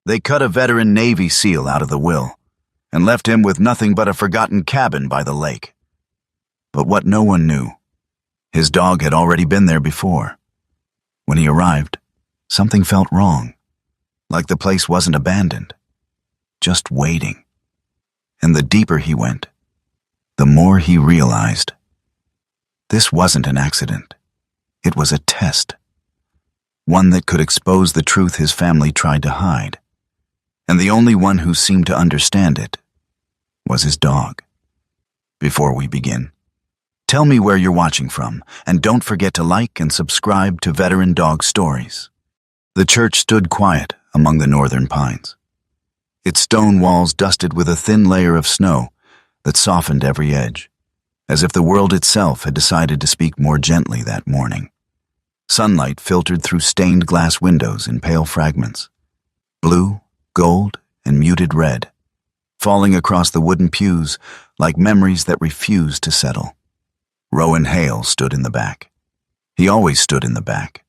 They cut a veteran Navy SEAL out of the will and left him with nothing but a forgotten cabin by the lake. But what no one knew, his dog had already been there before. When he arrived, something felt wrong, like the place wasn't abandoned, just waiting. And the deeper he went, the more he realized. This wasn't an accident. It was a test. One that could expose the truth his family tried to hide. And the only one who seemed to understand it was his dog. Before we begin, tell me where you're watching from, and don't forget to like and subscribe to Veteran Dog Stories. The church stood quiet among the northern pines, its stone walls dusted with a thin layer of snow that softened every edge, as if the world itself had decided to speak more gently that morning. Sunlight filtered through stained glass windows in pale fragments, blue, gold, and muted red, falling across the wooden pews like memories that refused to settle. Rowan Hale stood in the back. He always stood in the back.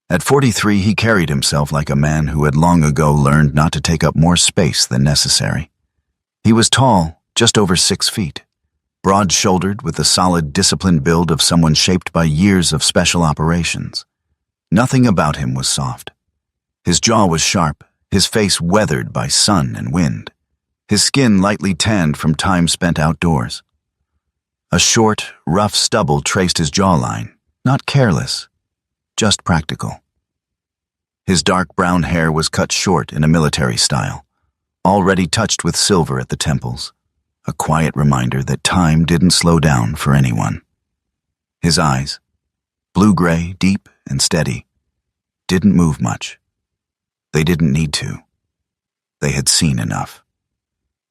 At 43, he carried himself like a man who had long ago learned not to take up more space than necessary. He was tall, just over 6 feet, broad-shouldered with the solid, disciplined build of someone shaped by years of special operations. Nothing about him was soft. His jaw was sharp, his face weathered by sun and wind, his skin lightly tanned from time spent outdoors. A short, rough stubble traced his jawline, not careless, just practical. His dark brown hair was cut short in a military style, already touched with silver at the temples, a quiet reminder that time didn't slow down for anyone. His eyes, blue-gray, deep and steady, didn't move much. They didn't need to. They had seen enough.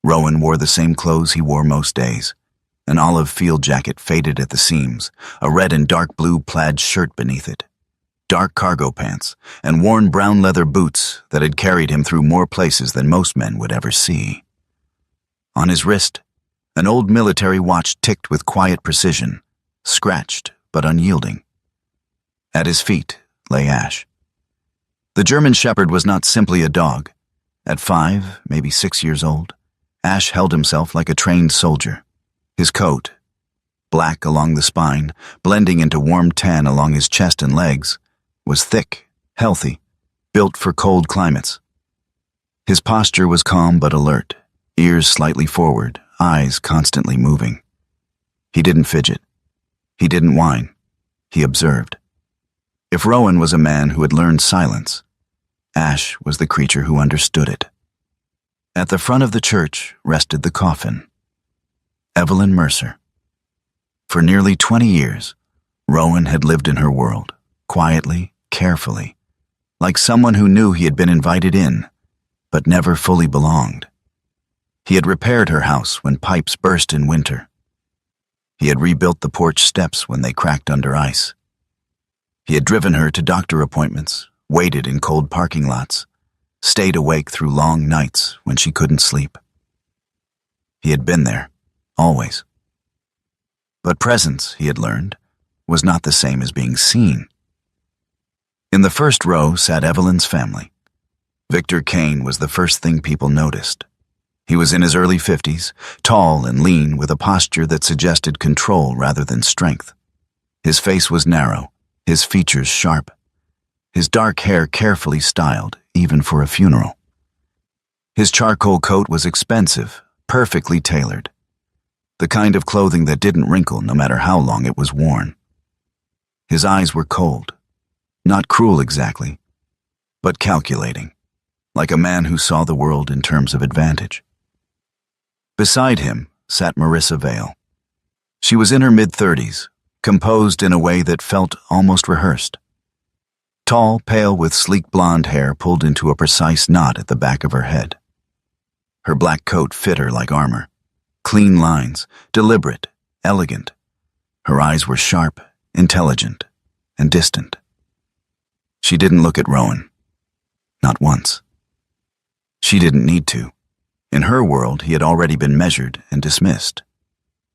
Rowan wore the same clothes he wore most days, an olive field jacket faded at the seams, a red and dark blue plaid shirt beneath it, dark cargo pants, and worn brown leather boots that had carried him through more places than most men would ever see. On his wrist, an old military watch ticked with quiet precision, scratched but unyielding. At his feet lay Ash. The German Shepherd was not simply a dog. At 5, maybe 6 years old, Ash held himself like a trained soldier. His coat, black along the spine, blending into warm tan along his chest and legs, was thick, healthy, built for cold climates. His posture was calm but alert, ears slightly forward, eyes constantly moving. He didn't fidget. He didn't whine. He observed. If Rowan was a man who had learned silence, Ash was the creature who understood it. At the front of the church rested the coffin. Evelyn Mercer. For nearly 20 years, Rowan had lived in her world, quietly, carefully, like someone who knew he had been invited in, but never fully belonged. He had repaired her house when pipes burst in winter. He had rebuilt the porch steps when they cracked under ice. He had driven her to doctor appointments, waited in cold parking lots, stayed awake through long nights when she couldn't sleep. He had been there, always. But presence, he had learned, was not the same as being seen. In the first row sat Evelyn's family. Victor Kane was the first thing people noticed. He was in his early 50s, tall and lean with a posture that suggested control rather than strength. His face was narrow, his features sharp, his dark hair carefully styled, even for a funeral. His charcoal coat was expensive, perfectly tailored, the kind of clothing that didn't wrinkle no matter how long it was worn. His eyes were cold, not cruel exactly, but calculating, like a man who saw the world in terms of advantage. Beside him sat Marissa Vale. She was in her mid-30s, composed in a way that felt almost rehearsed. Tall, pale with sleek blonde hair pulled into a precise knot at the back of her head. Her black coat fit her like armor. Clean lines, deliberate, elegant. Her eyes were sharp, intelligent, and distant. She didn't look at Rowan. Not once. She didn't need to. In her world, he had already been measured and dismissed.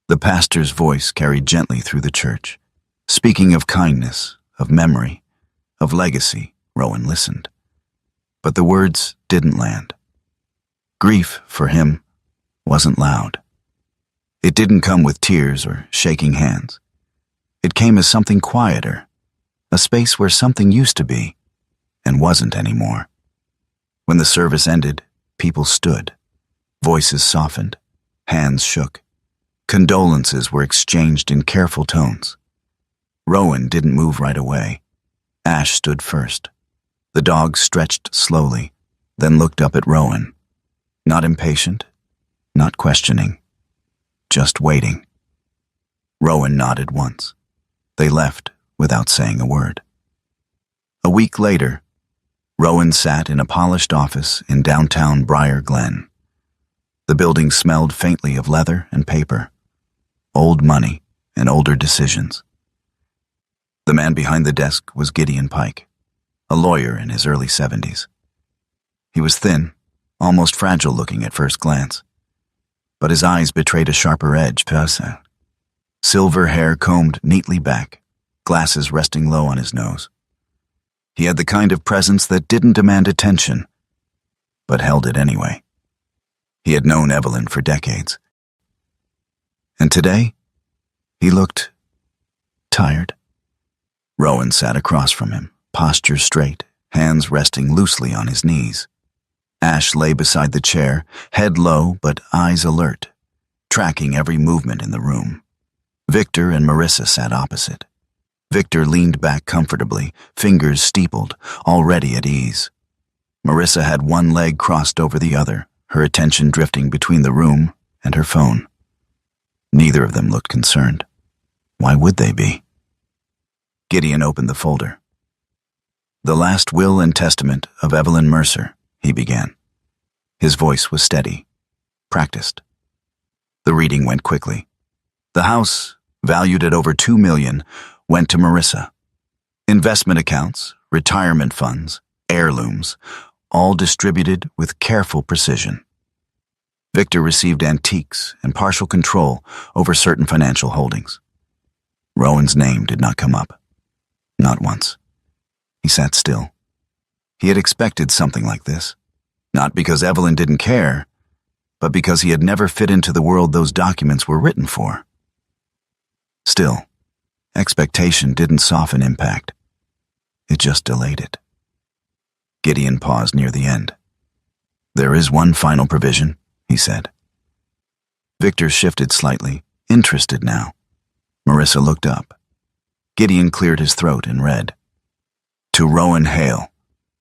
The pastor's voice carried gently through the church, speaking of kindness, of memory, of legacy. Rowan listened. But the words didn't land. Grief, for him, wasn't loud. It didn't come with tears or shaking hands. It came as something quieter, a space where something used to be and wasn't anymore. When the service ended, people stood. Voices softened. Hands shook. Condolences were exchanged in careful tones. Rowan didn't move right away. Ash stood first. The dog stretched slowly, then looked up at Rowan. Not impatient, not questioning, just waiting. Rowan nodded once. They left without saying a word. A week later, Rowan sat in a polished office in downtown Briar Glen. The building smelled faintly of leather and paper, old money and older decisions. The man behind the desk was Gideon Pike, a lawyer in his early 70s. He was thin, almost fragile-looking at first glance, but his eyes betrayed a sharper edge. Silver hair combed neatly back, glasses resting low on his nose. He had the kind of presence that didn't demand attention, but held it anyway. He had known Evelyn for decades. And today, he looked tired. Rowan sat across from him, posture straight, hands resting loosely on his knees. Ash lay beside the chair, head low but eyes alert, tracking every movement in the room. Victor and Marissa sat opposite. Victor leaned back comfortably, fingers steepled, already at ease. Marissa had one leg crossed over the other, her attention drifting between the room and her phone. Neither of them looked concerned. Why would they be? Gideon opened the folder. "The last will and testament of Evelyn Mercer," he began. His voice was steady, practiced. The reading went quickly. The house, valued at over $2 million, went to Marissa. Investment accounts, retirement funds, heirlooms, all distributed with careful precision. Victor received antiques and partial control over certain financial holdings. Rowan's name did not come up. Not once. He sat still. He had expected something like this, not because Evelyn didn't care, but because he had never fit into the world those documents were written for. Still, expectation didn't soften impact. It just delayed it. Gideon paused near the end. "There is one final provision," he said. Victor shifted slightly, interested now. Marissa looked up. Gideon cleared his throat and read, "To Rowan Hale,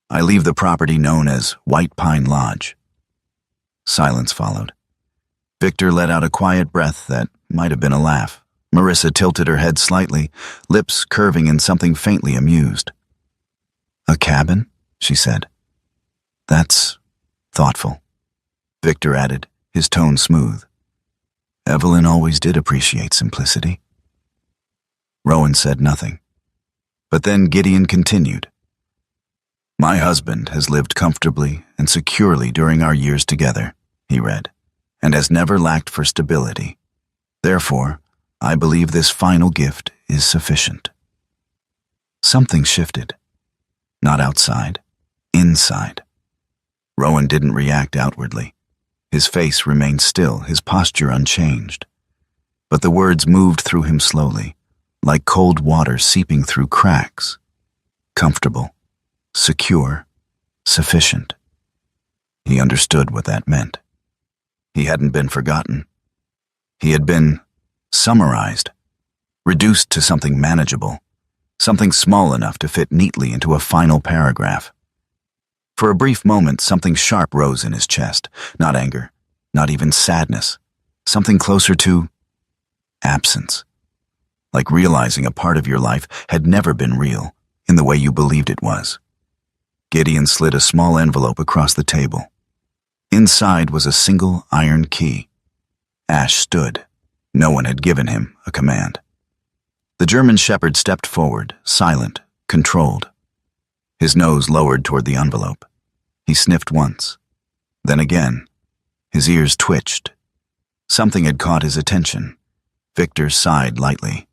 I leave the property known as White Pine Lodge." Silence followed. Victor let out a quiet breath that might have been a laugh. Marissa tilted her head slightly, lips curving in something faintly amused. "A cabin?" she said. "That's thoughtful." Victor added, his tone smooth. "Evelyn always did appreciate simplicity." Rowan said nothing. But then Gideon continued. "My husband has lived comfortably and securely during our years together," he read, "and has never lacked for stability. Therefore, I believe this final gift is sufficient." Something shifted. Not outside, inside. Rowan didn't react outwardly. His face remained still, his posture unchanged. But the words moved through him slowly, like cold water seeping through cracks. Comfortable, secure, sufficient. He understood what that meant. He hadn't been forgotten. He had been summarized, reduced to something manageable, something small enough to fit neatly into a final paragraph. For a brief moment, something sharp rose in his chest, not anger, not even sadness, something closer to absence, like realizing a part of your life had never been real in the way you believed it was. Gideon slid a small envelope across the table. Inside was a single iron key. Ash stood. No one had given him a command. The German shepherd stepped forward, silent, controlled. His nose lowered toward the envelope. He sniffed once. Then again. His ears twitched. Something had caught his attention. Victor sighed lightly.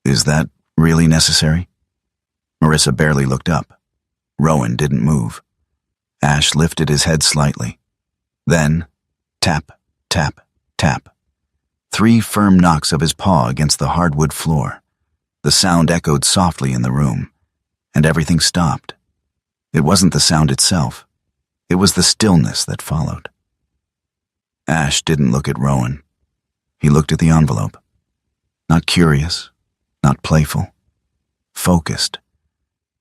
"Is that really necessary?" Marissa barely looked up. Rowan didn't move. Ash lifted his head slightly. Then, tap, tap, tap. 3 firm knocks of his paw against the hardwood floor. The sound echoed softly in the room, and everything stopped. It wasn't the sound itself. It was the stillness that followed. Ash didn't look at Rowan. He looked at the envelope. Not curious, not playful. Focused.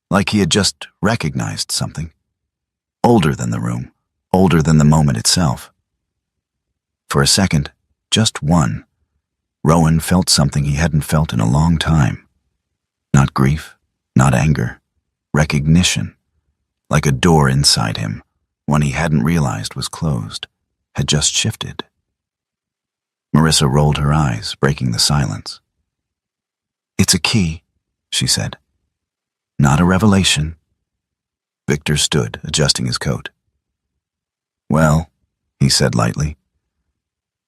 Like he had just recognized something. Older than the room, older than the moment itself. For a second, just one, Rowan felt something he hadn't felt in a long time. Not grief, not anger, recognition. Like a door inside him, one he hadn't realized was closed, had just shifted. Marissa rolled her eyes, breaking the silence. "It's a key," she said. "Not a revelation." Victor stood, adjusting his coat. "Well," he said lightly,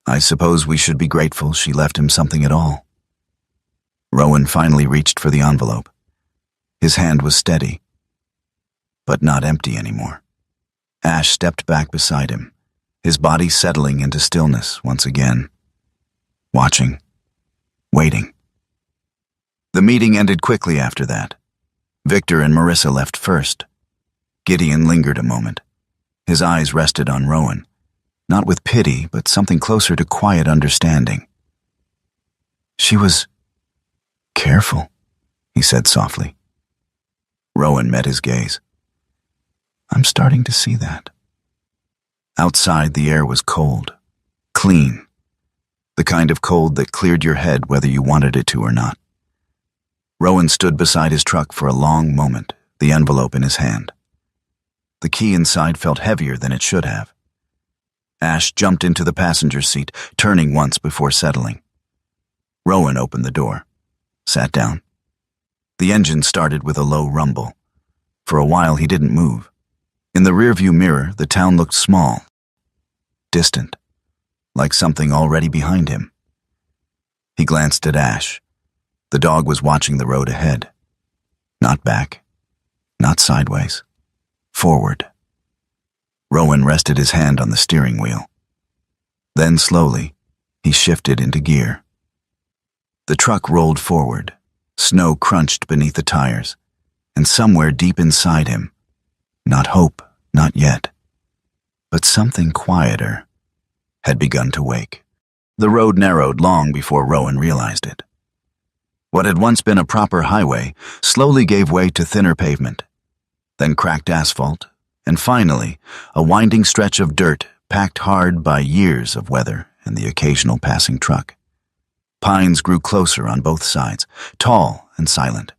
"I suppose we should be grateful she left him something at all." Rowan finally reached for the envelope. His hand was steady, but not empty anymore. Ash stepped back beside him, his body settling into stillness once again. Watching. Waiting. The meeting ended quickly after that. Victor and Marissa left first. Gideon lingered a moment. His eyes rested on Rowan, not with pity, but something closer to quiet understanding. "She was careful," he said softly. Rowan met his gaze. "I'm starting to see that." Outside, the air was cold, clean, the kind of cold that cleared your head whether you wanted it to or not. Rowan stood beside his truck for a long moment, the envelope in his hand. The key inside felt heavier than it should have. Ash jumped into the passenger seat, turning once before settling. Rowan opened the door, sat down. The engine started with a low rumble. For a while he didn't move. In the rearview mirror, the town looked small, distant, like something already behind him. He glanced at Ash. The dog was watching the road ahead. Not back, not sideways, forward. Rowan rested his hand on the steering wheel. Then slowly, he shifted into gear. The truck rolled forward. Snow crunched beneath the tires, and somewhere deep inside him, not hope, not yet, but something quieter, had begun to wake. The road narrowed long before Rowan realized it. What had once been a proper highway slowly gave way to thinner pavement, then cracked asphalt, and finally, a winding stretch of dirt packed hard by years of weather and the occasional passing truck. Pines grew closer on both sides, tall and silent,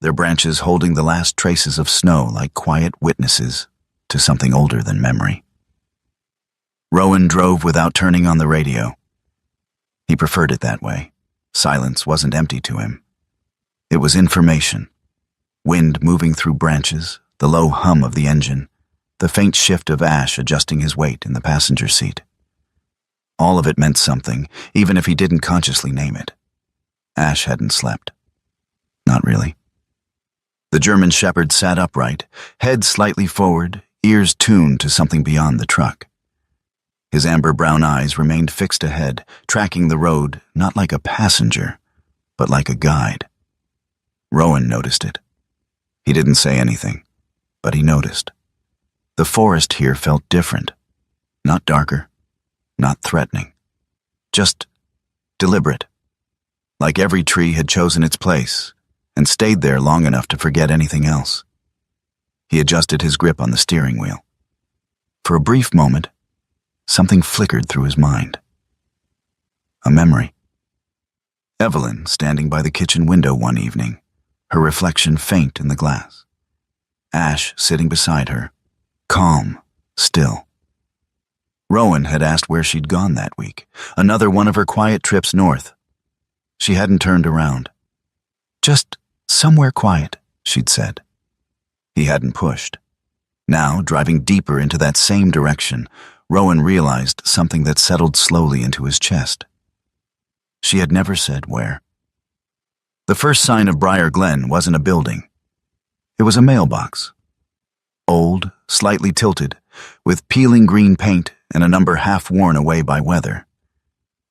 their branches holding the last traces of snow like quiet witnesses to something older than memory. Rowan drove without turning on the radio. He preferred it that way. Silence wasn't empty to him. It was information. Wind moving through branches, the low hum of the engine, the faint shift of Ash adjusting his weight in the passenger seat. All of it meant something, even if he didn't consciously name it. Ash hadn't slept. Not really. The German shepherd sat upright, head slightly forward, ears tuned to something beyond the truck. His amber-brown eyes remained fixed ahead, tracking the road not like a passenger, but like a guide. Rowan noticed it. He didn't say anything, but he noticed. The forest here felt different, not darker, not threatening, just deliberate, like every tree had chosen its place and stayed there long enough to forget anything else. He adjusted his grip on the steering wheel. For a brief moment, something flickered through his mind. A memory. Evelyn standing by the kitchen window one evening, her reflection faint in the glass. Ash sitting beside her, calm, still. Rowan had asked where she'd gone that week, another one of her quiet trips north. She hadn't turned around. "Just somewhere quiet," she'd said. He hadn't pushed. Now, driving deeper into that same direction, Rowan realized something that settled slowly into his chest. She had never said where. The first sign of Briar Glen wasn't a building. It was a mailbox. Old, slightly tilted, with peeling green paint and a number half worn away by weather.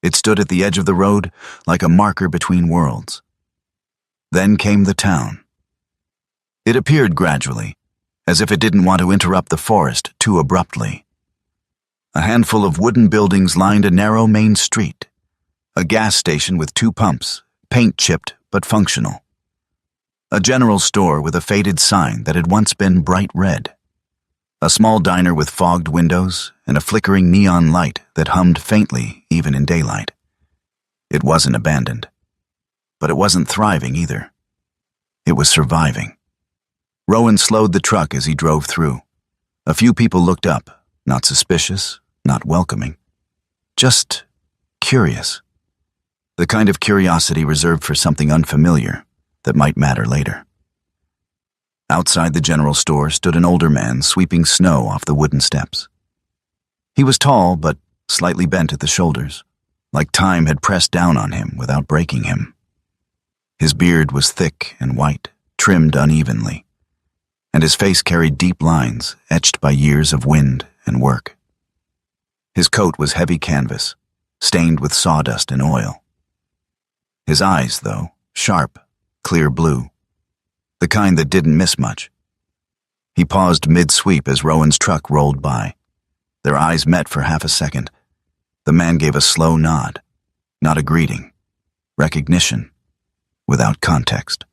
It stood at the edge of the road like a marker between worlds. Then came the town. It appeared gradually, as if it didn't want to interrupt the forest too abruptly. A handful of wooden buildings lined a narrow main street. A gas station with 2 pumps, paint-chipped but functional. A general store with a faded sign that had once been bright red. A small diner with fogged windows and a flickering neon light that hummed faintly even in daylight. It wasn't abandoned, but it wasn't thriving either. It was surviving. Rowan slowed the truck as he drove through. A few people looked up, not suspicious, not welcoming, just curious. The kind of curiosity reserved for something unfamiliar that might matter later. Outside the general store stood an older man sweeping snow off the wooden steps. He was tall but slightly bent at the shoulders, like time had pressed down on him without breaking him. His beard was thick and white, trimmed unevenly, and his face carried deep lines etched by years of wind and work. His coat was heavy canvas, stained with sawdust and oil. His eyes, though, sharp, clear blue, the kind that didn't miss much. He paused mid-sweep as Rowan's truck rolled by. Their eyes met for half a second. The man gave a slow nod, not a greeting, recognition, without context.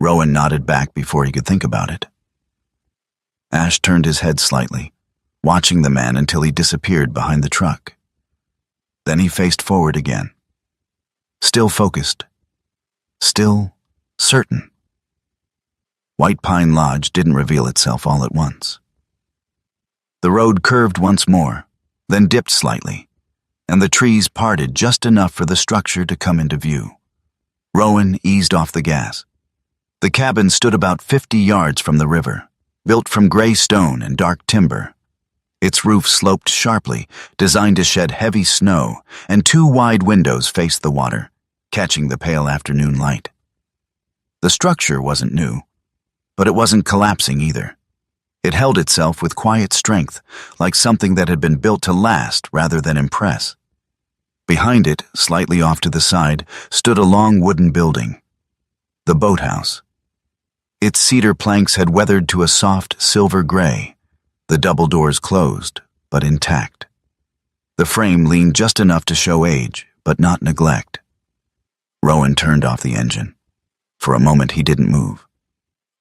Rowan nodded back before he could think about it. Ash turned his head slightly, watching the man until he disappeared behind the truck. Then he faced forward again. Still focused. Still certain. White Pine Lodge didn't reveal itself all at once. The road curved once more, then dipped slightly, and the trees parted just enough for the structure to come into view. Rowan eased off the gas. The cabin stood about 50 yards from the river, built from gray stone and dark timber. Its roof sloped sharply, designed to shed heavy snow, and 2 wide windows faced the water, catching the pale afternoon light. The structure wasn't new, but it wasn't collapsing either. It held itself with quiet strength, like something that had been built to last rather than impress. Behind it, slightly off to the side, stood a long wooden building. The boathouse. Its cedar planks had weathered to a soft silver gray, the double doors closed, but intact. The frame leaned just enough to show age, but not neglect. Rowan turned off the engine. For a moment he didn't move.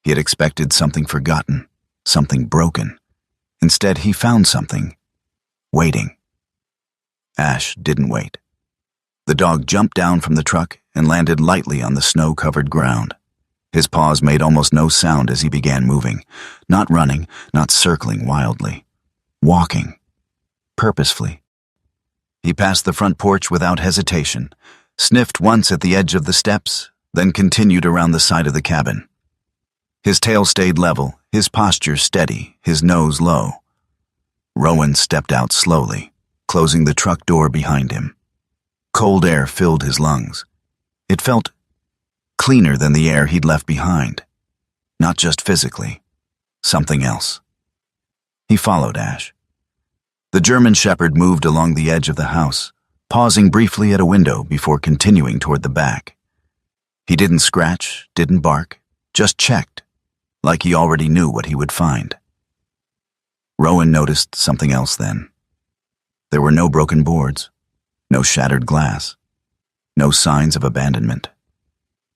He had expected something forgotten, something broken. Instead, he found something, waiting. Ash didn't wait. The dog jumped down from the truck and landed lightly on the snow-covered ground. His paws made almost no sound as he began moving, not running, not circling wildly. Walking. Purposefully. He passed the front porch without hesitation, sniffed once at the edge of the steps, then continued around the side of the cabin. His tail stayed level, his posture steady, his nose low. Rowan stepped out slowly, closing the truck door behind him. Cold air filled his lungs. It felt cleaner than the air he'd left behind. Not just physically, something else. He followed Ash. The German Shepherd moved along the edge of the house, pausing briefly at a window before continuing toward the back. He didn't scratch, didn't bark, just checked, like he already knew what he would find. Rowan noticed something else then. There were no broken boards, no shattered glass, no signs of abandonment.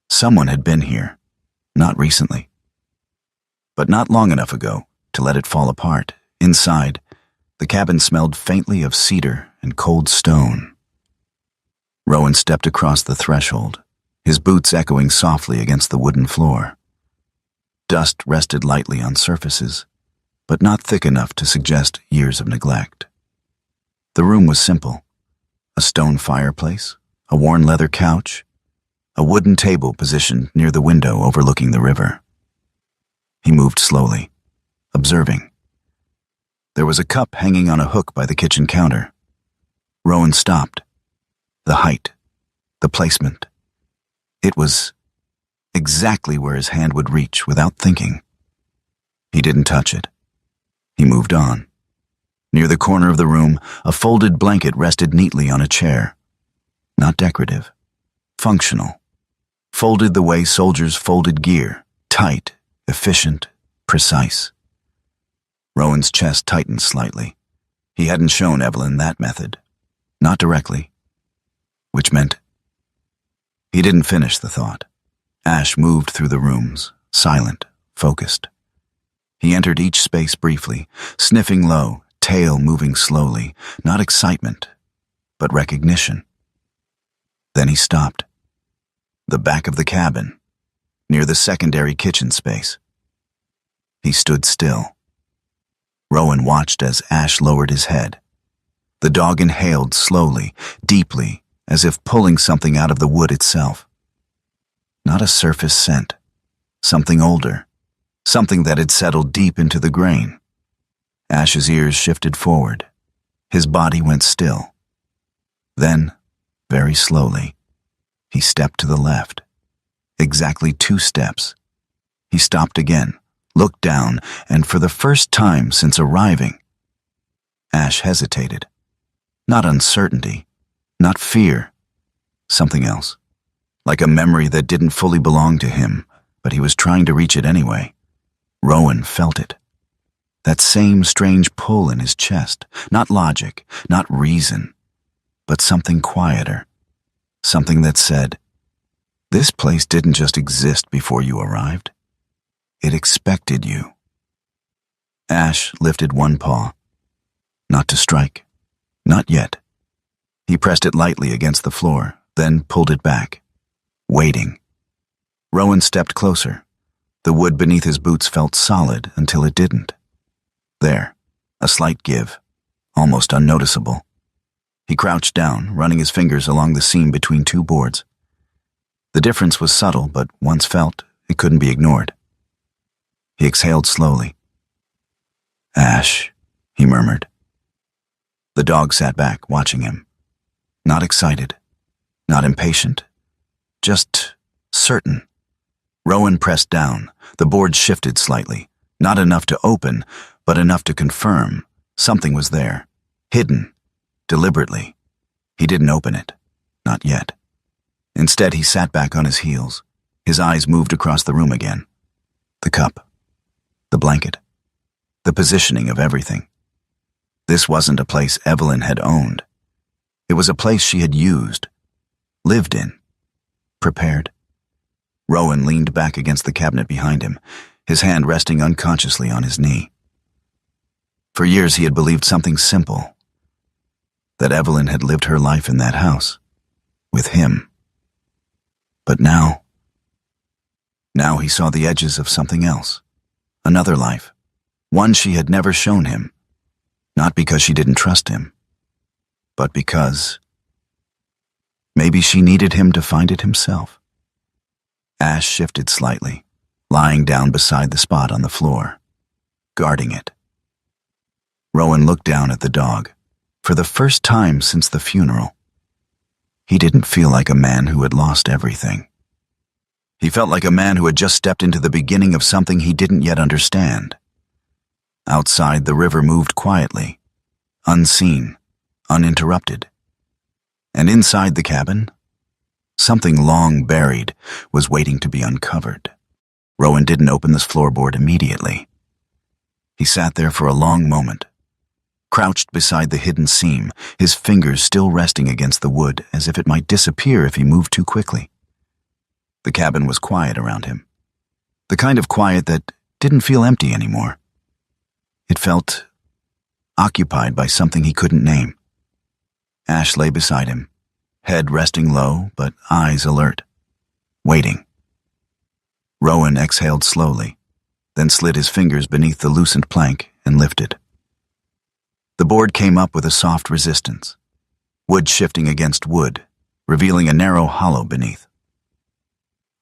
Someone had been here, not recently, but not long enough ago to let it fall apart. Inside, the cabin smelled faintly of cedar and cold stone. Rowan stepped across the threshold, his boots echoing softly against the wooden floor. Dust rested lightly on surfaces, but not thick enough to suggest years of neglect. The room was simple. A stone fireplace, a worn leather couch, a wooden table positioned near the window overlooking the river. He moved slowly, observing. There was a cup hanging on a hook by the kitchen counter. Rowan stopped. The height, the placement. It was exactly where his hand would reach without thinking. He didn't touch it. He moved on. Near the corner of the room, a folded blanket rested neatly on a chair. Not decorative. Functional. Folded the way soldiers folded gear. Tight, efficient, precise. Rowan's chest tightened slightly. He hadn't shown Evelyn that method. Not directly. Which meant... He didn't finish the thought. Ash moved through the rooms, silent, focused. He entered each space briefly, sniffing low, tail moving slowly, not excitement, but recognition. Then he stopped. The back of the cabin, near the secondary kitchen space. He stood still. Rowan watched as Ash lowered his head. The dog inhaled slowly, deeply, as if pulling something out of the wood itself. Not a surface scent. Something older. Something that had settled deep into the grain. Ash's ears shifted forward. His body went still. Then, very slowly, he stepped to the left. Exactly 2 steps. He stopped again, looked down, and for the first time since arriving, Ash hesitated. Not uncertainty, not fear, something else. Like a memory that didn't fully belong to him, but he was trying to reach it anyway. Rowan felt it. That same strange pull in his chest, not logic, not reason, but something quieter. Something that said, this place didn't just exist before you arrived. It expected you. Ash lifted one paw. Not to strike. Not yet. He pressed it lightly against the floor, then pulled it back. Waiting. Rowan stepped closer. The wood beneath his boots felt solid until it didn't. There, a slight give, almost unnoticeable. He crouched down, running his fingers along the seam between 2 boards. The difference was subtle, but once felt, it couldn't be ignored. He exhaled slowly. Ash, he murmured. The dog sat back, watching him. Not excited, not impatient, just certain. Rowan pressed down. The board shifted slightly. Not enough to open, but enough to confirm. Something was there. Hidden. Deliberately. He didn't open it. Not yet. Instead, he sat back on his heels. His eyes moved across the room again. The cup. The blanket. The positioning of everything. This wasn't a place Evelyn had owned. It was a place she had used. Lived in. Prepared. Rowan leaned back against the cabinet behind him, his hand resting unconsciously on his knee. For years he had believed something simple. That Evelyn had lived her life in that house. With him. But now he saw the edges of something else. Another life. One she had never shown him. Not because she didn't trust him, but because maybe she needed him to find it himself. Ash shifted slightly, lying down beside the spot on the floor, guarding it. Rowan looked down at the dog. For the first time since the funeral, he didn't feel like a man who had lost everything. He felt like a man who had just stepped into the beginning of something he didn't yet understand. Outside, the river moved quietly, unseen, uninterrupted. And inside the cabin, something long buried was waiting to be uncovered. Rowan didn't open this floorboard immediately. He sat there for a long moment, crouched beside the hidden seam, his fingers still resting against the wood as if it might disappear if he moved too quickly. The cabin was quiet around him. The kind of quiet that didn't feel empty anymore. It felt occupied by something he couldn't name. Ash lay beside him, head resting low but eyes alert, waiting. Rowan exhaled slowly, then slid his fingers beneath the loosened plank and lifted. The board came up with a soft resistance, wood shifting against wood, revealing a narrow hollow beneath.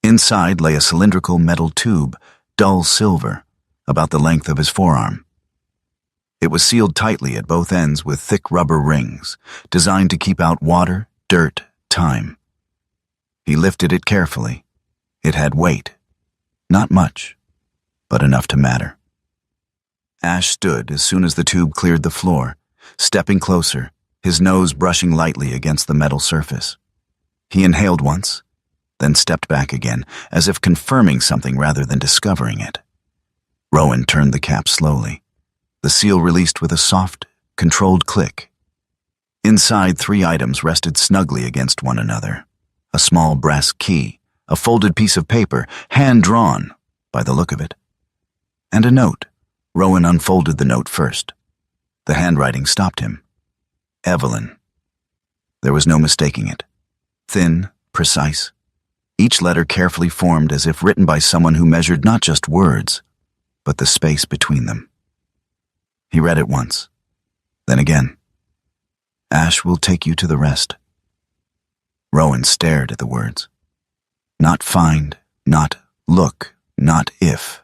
Inside lay a cylindrical metal tube, dull silver, about the length of his forearm. It was sealed tightly at both ends with thick rubber rings, designed to keep out water, dirt, time. He lifted it carefully. It had weight. Not much, but enough to matter. Ash stood as soon as the tube cleared the floor, stepping closer, his nose brushing lightly against the metal surface. He inhaled once, then stepped back again, as if confirming something rather than discovering it. Rowan turned the cap slowly. The seal released with a soft, controlled click. Inside, 3 items rested snugly against one another. A small brass key, a folded piece of paper, hand-drawn, by the look of it. And a note. Rowan unfolded the note first. The handwriting stopped him. Evelyn. There was no mistaking it. Thin, precise. Each letter carefully formed as if written by someone who measured not just words, but the space between them. He read it once, then again. Ash will take you to the rest. Rowan stared at the words. Not find, not look, not if.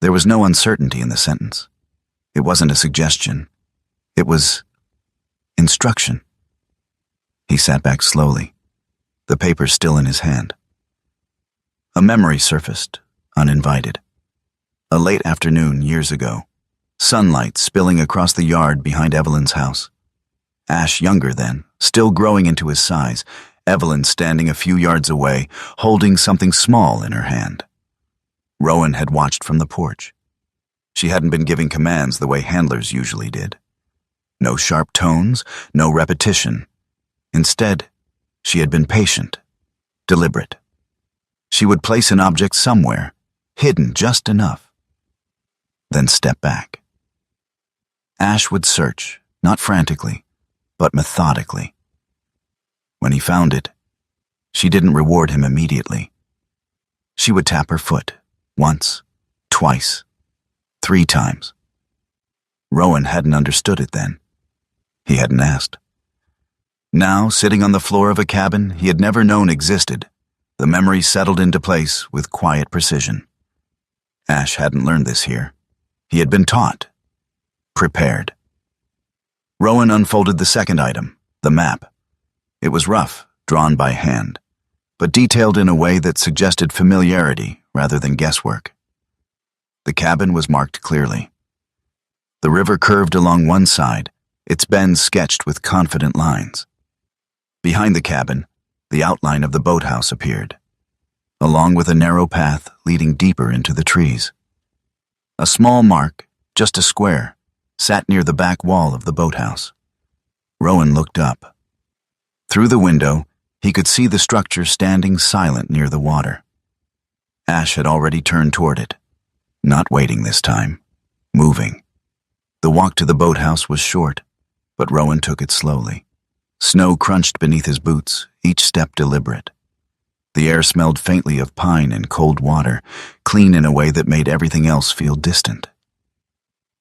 There was no uncertainty in the sentence. It wasn't a suggestion. It was instruction. He sat back slowly, the paper still in his hand. A memory surfaced, uninvited. A late afternoon years ago, sunlight spilling across the yard behind Evelyn's house. Ash younger then, still growing into his size, Evelyn standing a few yards away, holding something small in her hand. Rowan had watched from the porch. She hadn't been giving commands the way handlers usually did. No sharp tones, no repetition. Instead, she had been patient, deliberate. She would place an object somewhere, hidden just enough, then step back. Ash would search, not frantically, but methodically. When he found it, she didn't reward him immediately. She would tap her foot, once, twice, 3 times. Rowan hadn't understood it then. He hadn't asked. Now, sitting on the floor of a cabin he had never known existed, the memory settled into place with quiet precision. Ash hadn't learned this here. He had been taught, prepared. Rowan unfolded the second item, the map. It was rough, drawn by hand, but detailed in a way that suggested familiarity rather than guesswork. The cabin was marked clearly. The river curved along one side, its bends sketched with confident lines. Behind the cabin, the outline of the boathouse appeared, along with a narrow path leading deeper into the trees. A small mark, just a square, sat near the back wall of the boathouse. Rowan looked up. Through the window, he could see the structure standing silent near the water. Ash had already turned toward it, not waiting this time, moving. The walk to the boathouse was short, but Rowan took it slowly. Snow crunched beneath his boots, each step deliberate. The air smelled faintly of pine and cold water, clean in a way that made everything else feel distant.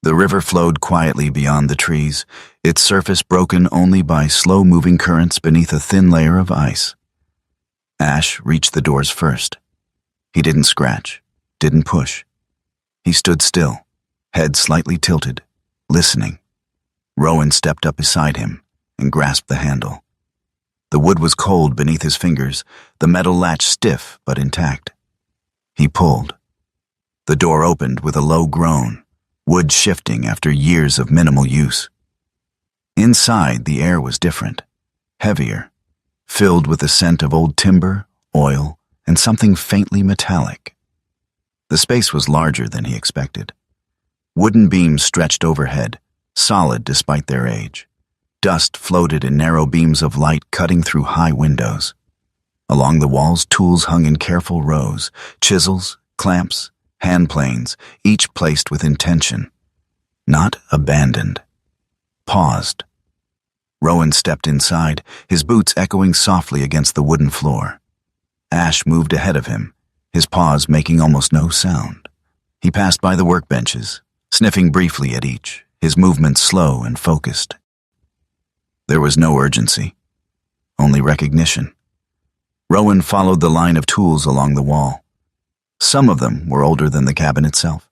The river flowed quietly beyond the trees, its surface broken only by slow-moving currents beneath a thin layer of ice. Ash reached the doors first. He didn't scratch, didn't push. He stood still, head slightly tilted, listening. Rowan stepped up beside him and grasped the handle. The wood was cold beneath his fingers, the metal latch stiff but intact. He pulled. The door opened with a low groan, wood shifting after years of minimal use. Inside, the air was different, heavier, filled with the scent of old timber, oil, and something faintly metallic. The space was larger than he expected. Wooden beams stretched overhead, solid despite their age. Dust floated in narrow beams of light cutting through high windows. Along the walls, tools hung in careful rows, chisels, clamps, hand planes, each placed with intention. Not abandoned. Paused. Rowan stepped inside, his boots echoing softly against the wooden floor. Ash moved ahead of him, his paws making almost no sound. He passed by the workbenches, sniffing briefly at each, his movements slow and focused. There was no urgency, only recognition. Rowan followed the line of tools along the wall. Some of them were older than the cabin itself.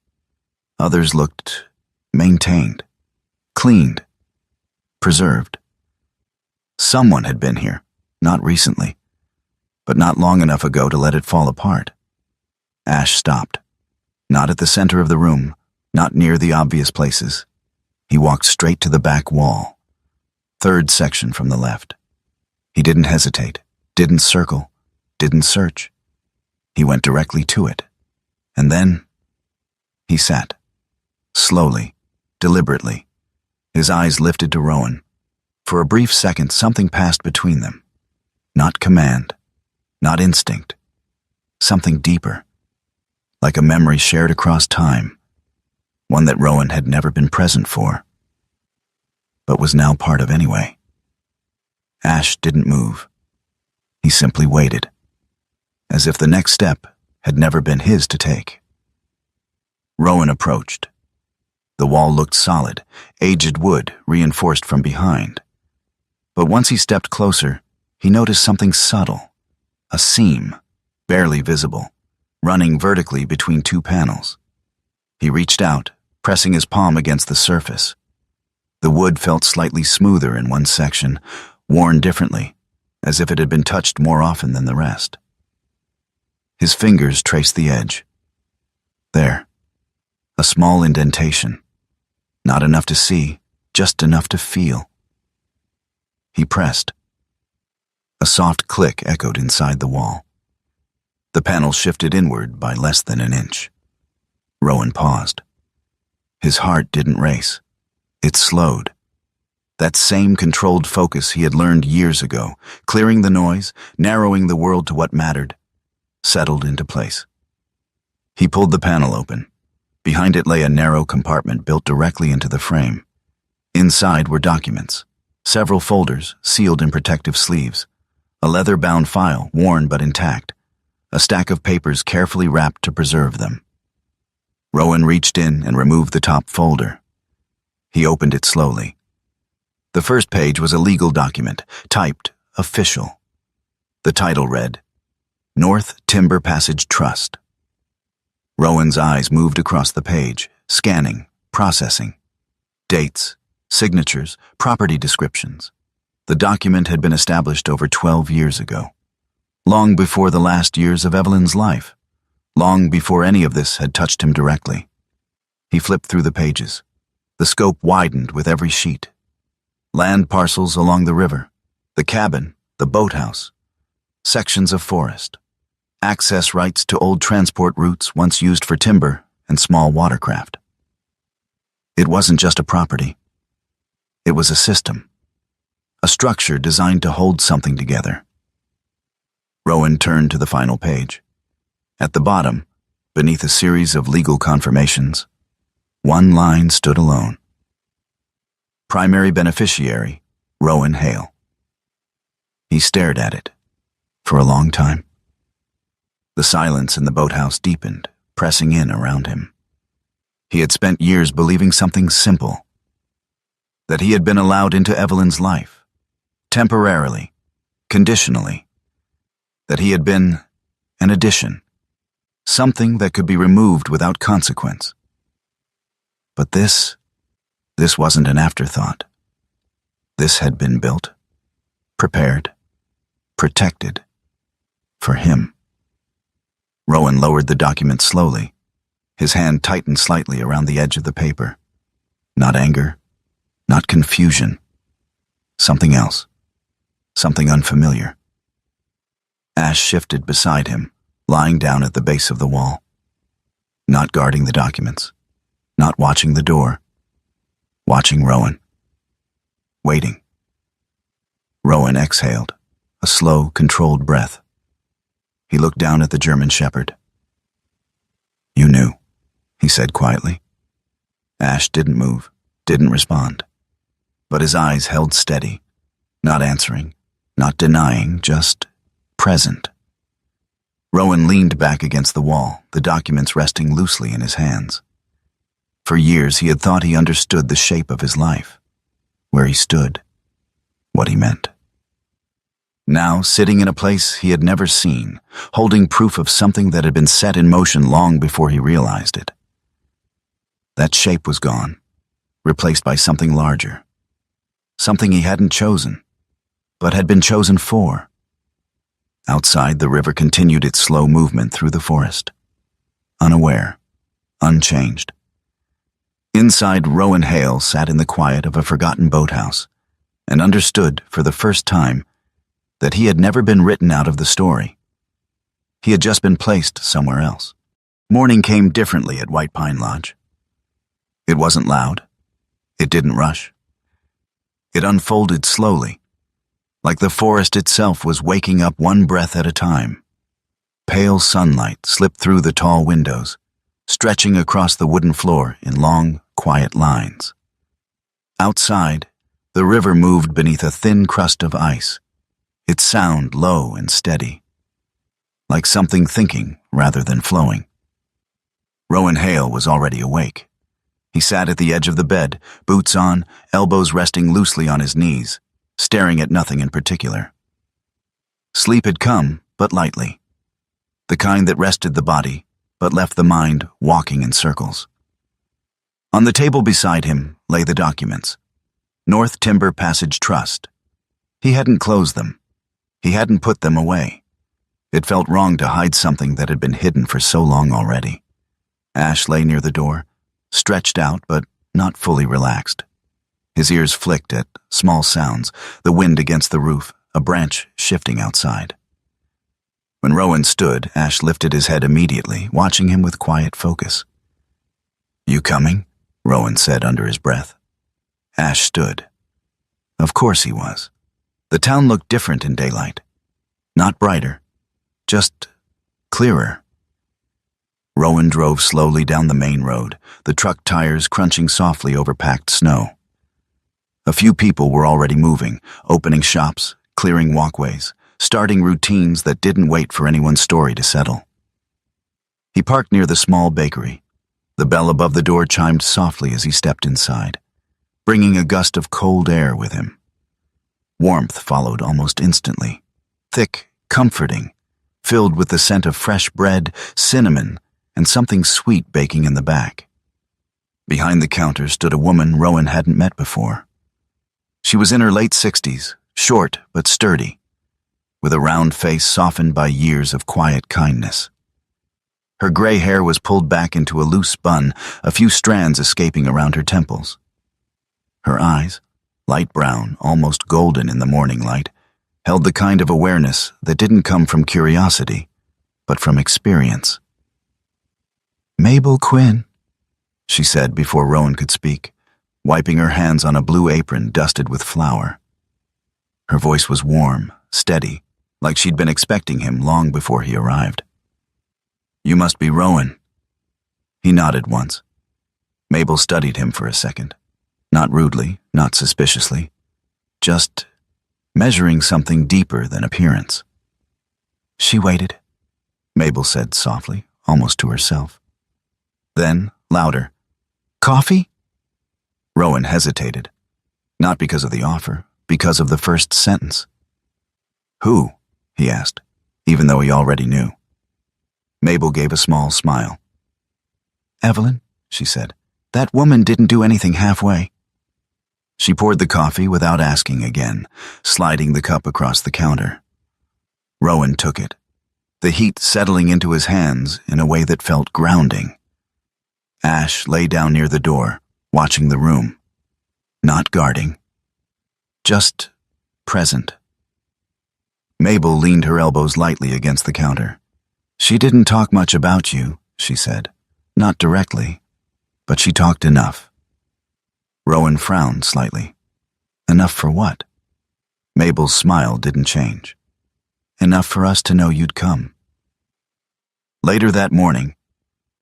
Others looked maintained, cleaned, preserved. Someone had been here, not recently, but not long enough ago to let it fall apart. Ash stopped, not at the center of the room, not near the obvious places. He walked straight to the back wall, third section from the left. He didn't hesitate, didn't circle, didn't search. He went directly to it. And then he sat, slowly, deliberately, his eyes lifted to Rowan. For a brief second, something passed between them. Not command, not instinct, something deeper, like a memory shared across time, one that Rowan had never been present for, but was now part of anyway. Ash didn't move. He simply waited, as if the next step had never been his to take. Rowan approached. The wall looked solid, aged wood reinforced from behind. But once he stepped closer, he noticed something subtle, a seam, barely visible, running vertically between two panels. He reached out, pressing his palm against the surface. The wood felt slightly smoother in one section, worn differently, as if it had been touched more often than the rest. His fingers traced the edge. There, a small indentation. Not enough to see, just enough to feel. He pressed. A soft click echoed inside the wall. The panel shifted inward by less than an inch. Rowan paused. His heart didn't race. It slowed. That same controlled focus he had learned years ago, clearing the noise, narrowing the world to what mattered, settled into place. He pulled the panel open. Behind it lay a narrow compartment built directly into the frame. Inside were documents, several folders sealed in protective sleeves, a leather-bound file worn but intact, a stack of papers carefully wrapped to preserve them. Rowan reached in and removed the top folder. He opened it slowly. The first page was a legal document, typed official. The title read, North Timber Passage Trust. Rowan's eyes moved across the page, scanning, processing. Dates, signatures, property descriptions. The document had been established over 12 years ago, long before the last years of Evelyn's life, long before any of this had touched him directly. He flipped through the pages. The scope widened with every sheet. Land parcels along the river, the cabin, the boathouse, sections of forest, access rights to old transport routes once used for timber and small watercraft. It wasn't just a property. It was a system, a structure designed to hold something together. Rowan turned to the final page. At the bottom, beneath a series of legal confirmations, one line stood alone. Primary beneficiary, Rowan Hale. He stared at it for a long time. The silence in the boathouse deepened, pressing in around him. He had spent years believing something simple, that he had been allowed into Evelyn's life, temporarily, conditionally, that he had been an addition, something that could be removed without consequence. But this wasn't an afterthought. This had been built, prepared, protected, for him. Rowan lowered the document slowly. His hand tightened slightly around the edge of the paper. Not anger, not confusion. Something else. Something unfamiliar. Ash shifted beside him, lying down at the base of the wall. Not guarding the documents. Not watching the door. Watching Rowan. Waiting. Rowan exhaled, a slow, controlled breath. He looked down at the German shepherd. "You knew," he said quietly. Ash didn't move, didn't respond. But his eyes held steady, not answering, not denying, just present. Rowan leaned back against the wall, the documents resting loosely in his hands. For years he had thought he understood the shape of his life, where he stood, what he meant. Now, sitting in a place he had never seen, holding proof of something that had been set in motion long before he realized it. That shape was gone, replaced by something larger. Something he hadn't chosen, but had been chosen for. Outside, the river continued its slow movement through the forest. Unaware, unchanged. Inside, Rowan Hale sat in the quiet of a forgotten boathouse and understood, for the first time, that he had never been written out of the story. He had just been placed somewhere else. Morning came differently at White Pine Lodge. It wasn't loud. It didn't rush. It unfolded slowly, like the forest itself was waking up one breath at a time. Pale sunlight slipped through the tall windows, stretching across the wooden floor in long, quiet lines. Outside, the river moved beneath a thin crust of ice, its sound low and steady, like something thinking rather than flowing. Rowan Hale was already awake. He sat at the edge of the bed, boots on, elbows resting loosely on his knees, staring at nothing in particular. Sleep had come, but lightly. The kind that rested the body, but left the mind walking in circles. On the table beside him lay the documents. North Timber Passage Trust. He hadn't closed them. He hadn't put them away. It felt wrong to hide something that had been hidden for so long already. Ash lay near the door, stretched out but not fully relaxed. His ears flicked at small sounds, the wind against the roof, a branch shifting outside. When Rowan stood, Ash lifted his head immediately, watching him with quiet focus. "You coming?" Rowan said under his breath. Ash stood. Of course he was. The town looked different in daylight. Not brighter, just clearer. Rowan drove slowly down the main road, the truck tires crunching softly over packed snow. A few people were already moving, opening shops, clearing walkways, starting routines that didn't wait for anyone's story to settle. He parked near the small bakery. The bell above the door chimed softly as he stepped inside, bringing a gust of cold air with him. Warmth followed almost instantly, thick, comforting, filled with the scent of fresh bread, cinnamon, and something sweet baking in the back. Behind the counter stood a woman Rowan hadn't met before. She was in her late 60s, short but sturdy, with a round face softened by years of quiet kindness. Her gray hair was pulled back into a loose bun, a few strands escaping around her temples. Her eyes, light brown, almost golden in the morning light, held the kind of awareness that didn't come from curiosity, but from experience. "Mabel Quinn," she said before Rowan could speak, wiping her hands on a blue apron dusted with flour. Her voice was warm, steady, like she'd been expecting him long before he arrived. "You must be Rowan." He nodded once. Mabel studied him for a second, not rudely, not suspiciously, just measuring something deeper than appearance. "She waited," Mabel said softly, almost to herself. Then, louder, "Coffee?" Rowan hesitated, not because of the offer, because of the first sentence. "Who?" he asked, even though he already knew. Mabel gave a small smile. "Evelyn," she said, "that woman didn't do anything halfway." She poured the coffee without asking again, sliding the cup across the counter. Rowan took it, the heat settling into his hands in a way that felt grounding. Ash lay down near the door, watching the room. Not guarding. Just present. Mabel leaned her elbows lightly against the counter. "She didn't talk much about you," she said. "Not directly, but she talked enough." Rowan frowned slightly. "Enough for what?" Mabel's smile didn't change. "Enough for us to know you'd come." Later that morning,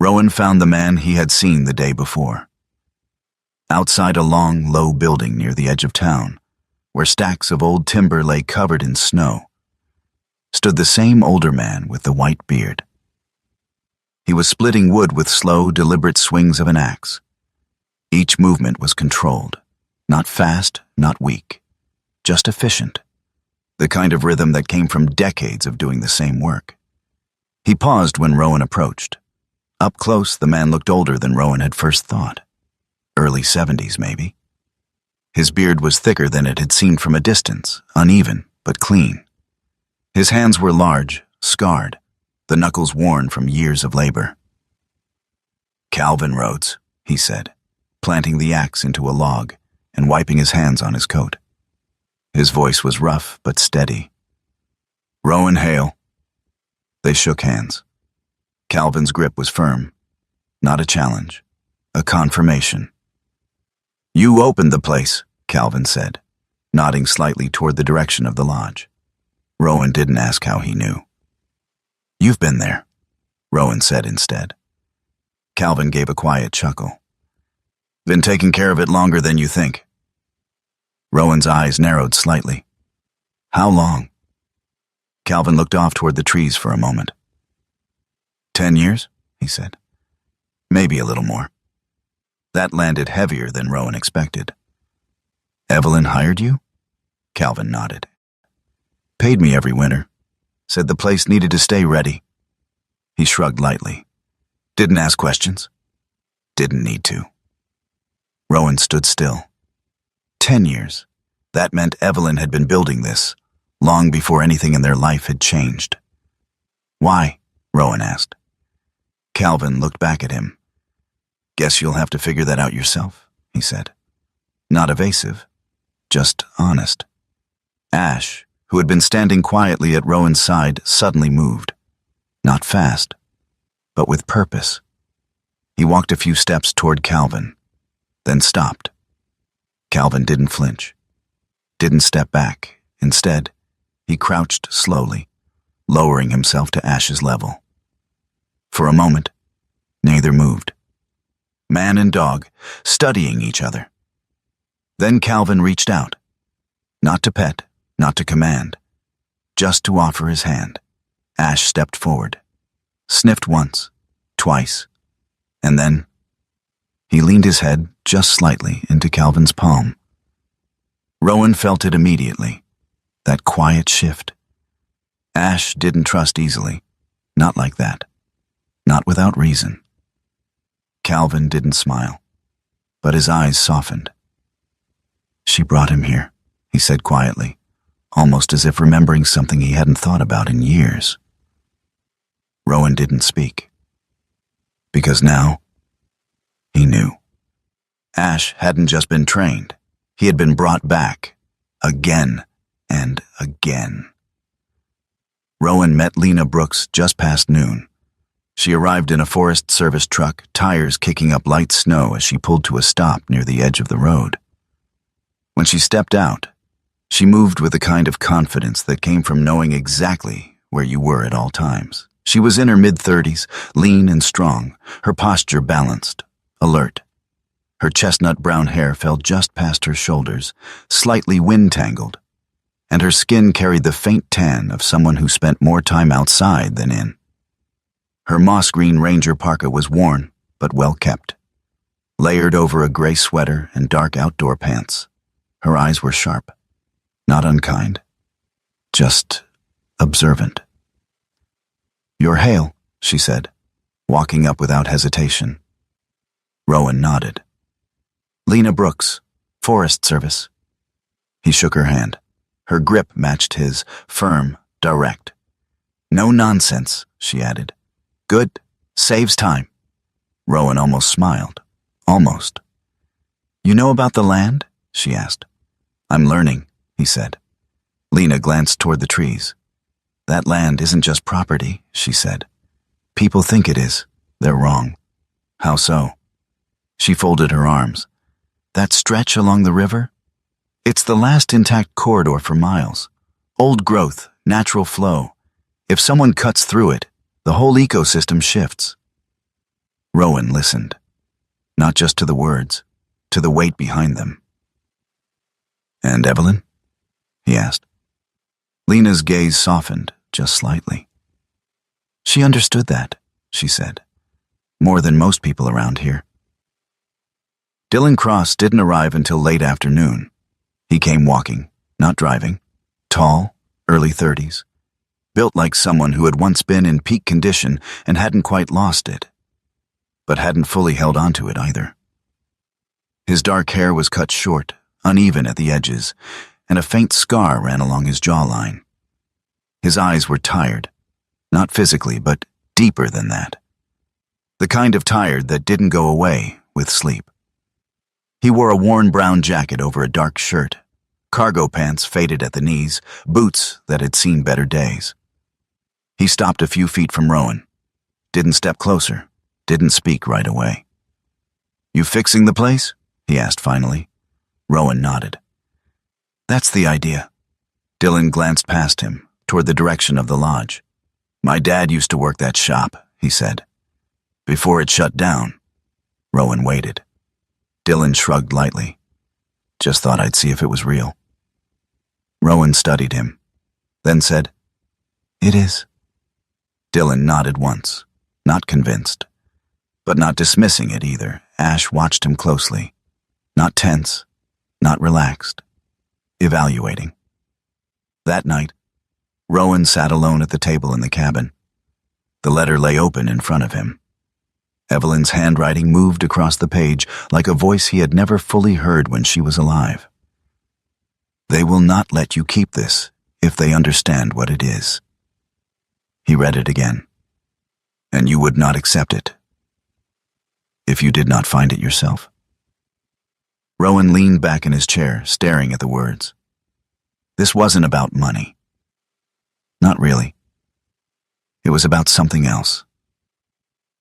Rowan found the man he had seen the day before. Outside a long, low building near the edge of town, where stacks of old timber lay covered in snow, stood the same older man with the white beard. He was splitting wood with slow, deliberate swings of an axe. Each movement was controlled, not fast, not weak, just efficient, the kind of rhythm that came from decades of doing the same work. He paused when Rowan approached. Up close, the man looked older than Rowan had first thought. Early 70s, maybe. His beard was thicker than it had seemed from a distance, uneven, but clean. His hands were large, scarred, the knuckles worn from years of labor. "Calvin Rhodes," he said, planting the axe into a log and wiping his hands on his coat. His voice was rough but steady. "Rowan Hale." They shook hands. Calvin's grip was firm. Not a challenge, a confirmation. "You opened the place," Calvin said, nodding slightly toward the direction of the lodge. Rowan didn't ask how he knew. "You've been there," Rowan said instead. Calvin gave a quiet chuckle. "Been taking care of it longer than you think." Rowan's eyes narrowed slightly. "How long?" Calvin looked off toward the trees for a moment. 10 years, he said. Maybe a little more. That landed heavier than Rowan expected. "Evelyn hired you?" Calvin nodded. "Paid me every winter. Said the place needed to stay ready." He shrugged lightly. "Didn't ask questions. Didn't need to." Rowan stood still. 10 years. That meant Evelyn had been building this, long before anything in their life had changed. "Why?" Rowan asked. Calvin looked back at him. "Guess you'll have to figure that out yourself," he said. Not evasive, just honest. Ash, who had been standing quietly at Rowan's side, suddenly moved. Not fast, but with purpose. He walked a few steps toward Calvin, then stopped. Calvin didn't flinch, didn't step back. Instead, he crouched slowly, lowering himself to Ash's level. For a moment, neither moved. Man and dog, studying each other. Then Calvin reached out, not to pet, not to command, just to offer his hand. Ash stepped forward, sniffed once, twice, and then he leaned his head just slightly into Calvin's palm. Rowan felt it immediately, that quiet shift. Ash didn't trust easily, not like that, not without reason. Calvin didn't smile, but his eyes softened. "She brought him here," he said quietly, almost as if remembering something he hadn't thought about in years. Rowan didn't speak, because now he knew. Ash hadn't just been trained, he had been brought back, again and again. Rowan met Lena Brooks just past noon. She arrived in a Forest Service truck, tires kicking up light snow as she pulled to a stop near the edge of the road. When she stepped out, she moved with a kind of confidence that came from knowing exactly where you were at all times. She was in her mid-30s, lean and strong, her posture balanced, alert. Her chestnut brown hair fell just past her shoulders, slightly wind-tangled, and her skin carried the faint tan of someone who spent more time outside than in. Her moss-green Ranger parka was worn, but well-kept. Layered over a gray sweater and dark outdoor pants, her eyes were sharp, not unkind, just observant. "You're Hale," she said, walking up without hesitation. Rowan nodded. "Lena Brooks, Forest Service." He shook her hand. Her grip matched his, firm, direct. "No nonsense," she added. "Good. Saves time." Rowan almost smiled. Almost. "You know about the land?" she asked. "I'm learning," he said. Lena glanced toward the trees. "That land isn't just property," she said. "People think it is. They're wrong." "How so?" She folded her arms. "That stretch along the river? It's the last intact corridor for miles. Old growth, natural flow. If someone cuts through it, the whole ecosystem shifts." Rowan listened, not just to the words, to the weight behind them. "And Evelyn?" he asked. Lena's gaze softened just slightly. "She understood that," she said, "more than most people around here." Dylan Cross didn't arrive until late afternoon. He came walking, not driving, tall, early 30s, built like someone who had once been in peak condition and hadn't quite lost it, but hadn't fully held onto it either. His dark hair was cut short, uneven at the edges, and a faint scar ran along his jawline. His eyes were tired, not physically, but deeper than that. The kind of tired that didn't go away with sleep. He wore a worn brown jacket over a dark shirt, cargo pants faded at the knees, boots that had seen better days. He stopped a few feet from Rowan, didn't step closer, didn't speak right away. "You fixing the place?" he asked finally. Rowan nodded. "That's the idea." Dylan glanced past him, toward the direction of the lodge. "My dad used to work that shop," he said. "Before it shut down." Rowan waited. Dylan shrugged lightly. "Just thought I'd see if it was real." Rowan studied him, then said, "It is." Dylan nodded once, not convinced, but not dismissing it either. Ash watched him closely, not tense, not relaxed, evaluating. That night, Rowan sat alone at the table in the cabin. The letter lay open in front of him. Evelyn's handwriting moved across the page like a voice he had never fully heard when she was alive. "They will not let you keep this if they understand what it is." He read it again. "And you would not accept it if you did not find it yourself." Rowan leaned back in his chair, staring at the words. This wasn't about money. Not really. It was about something else.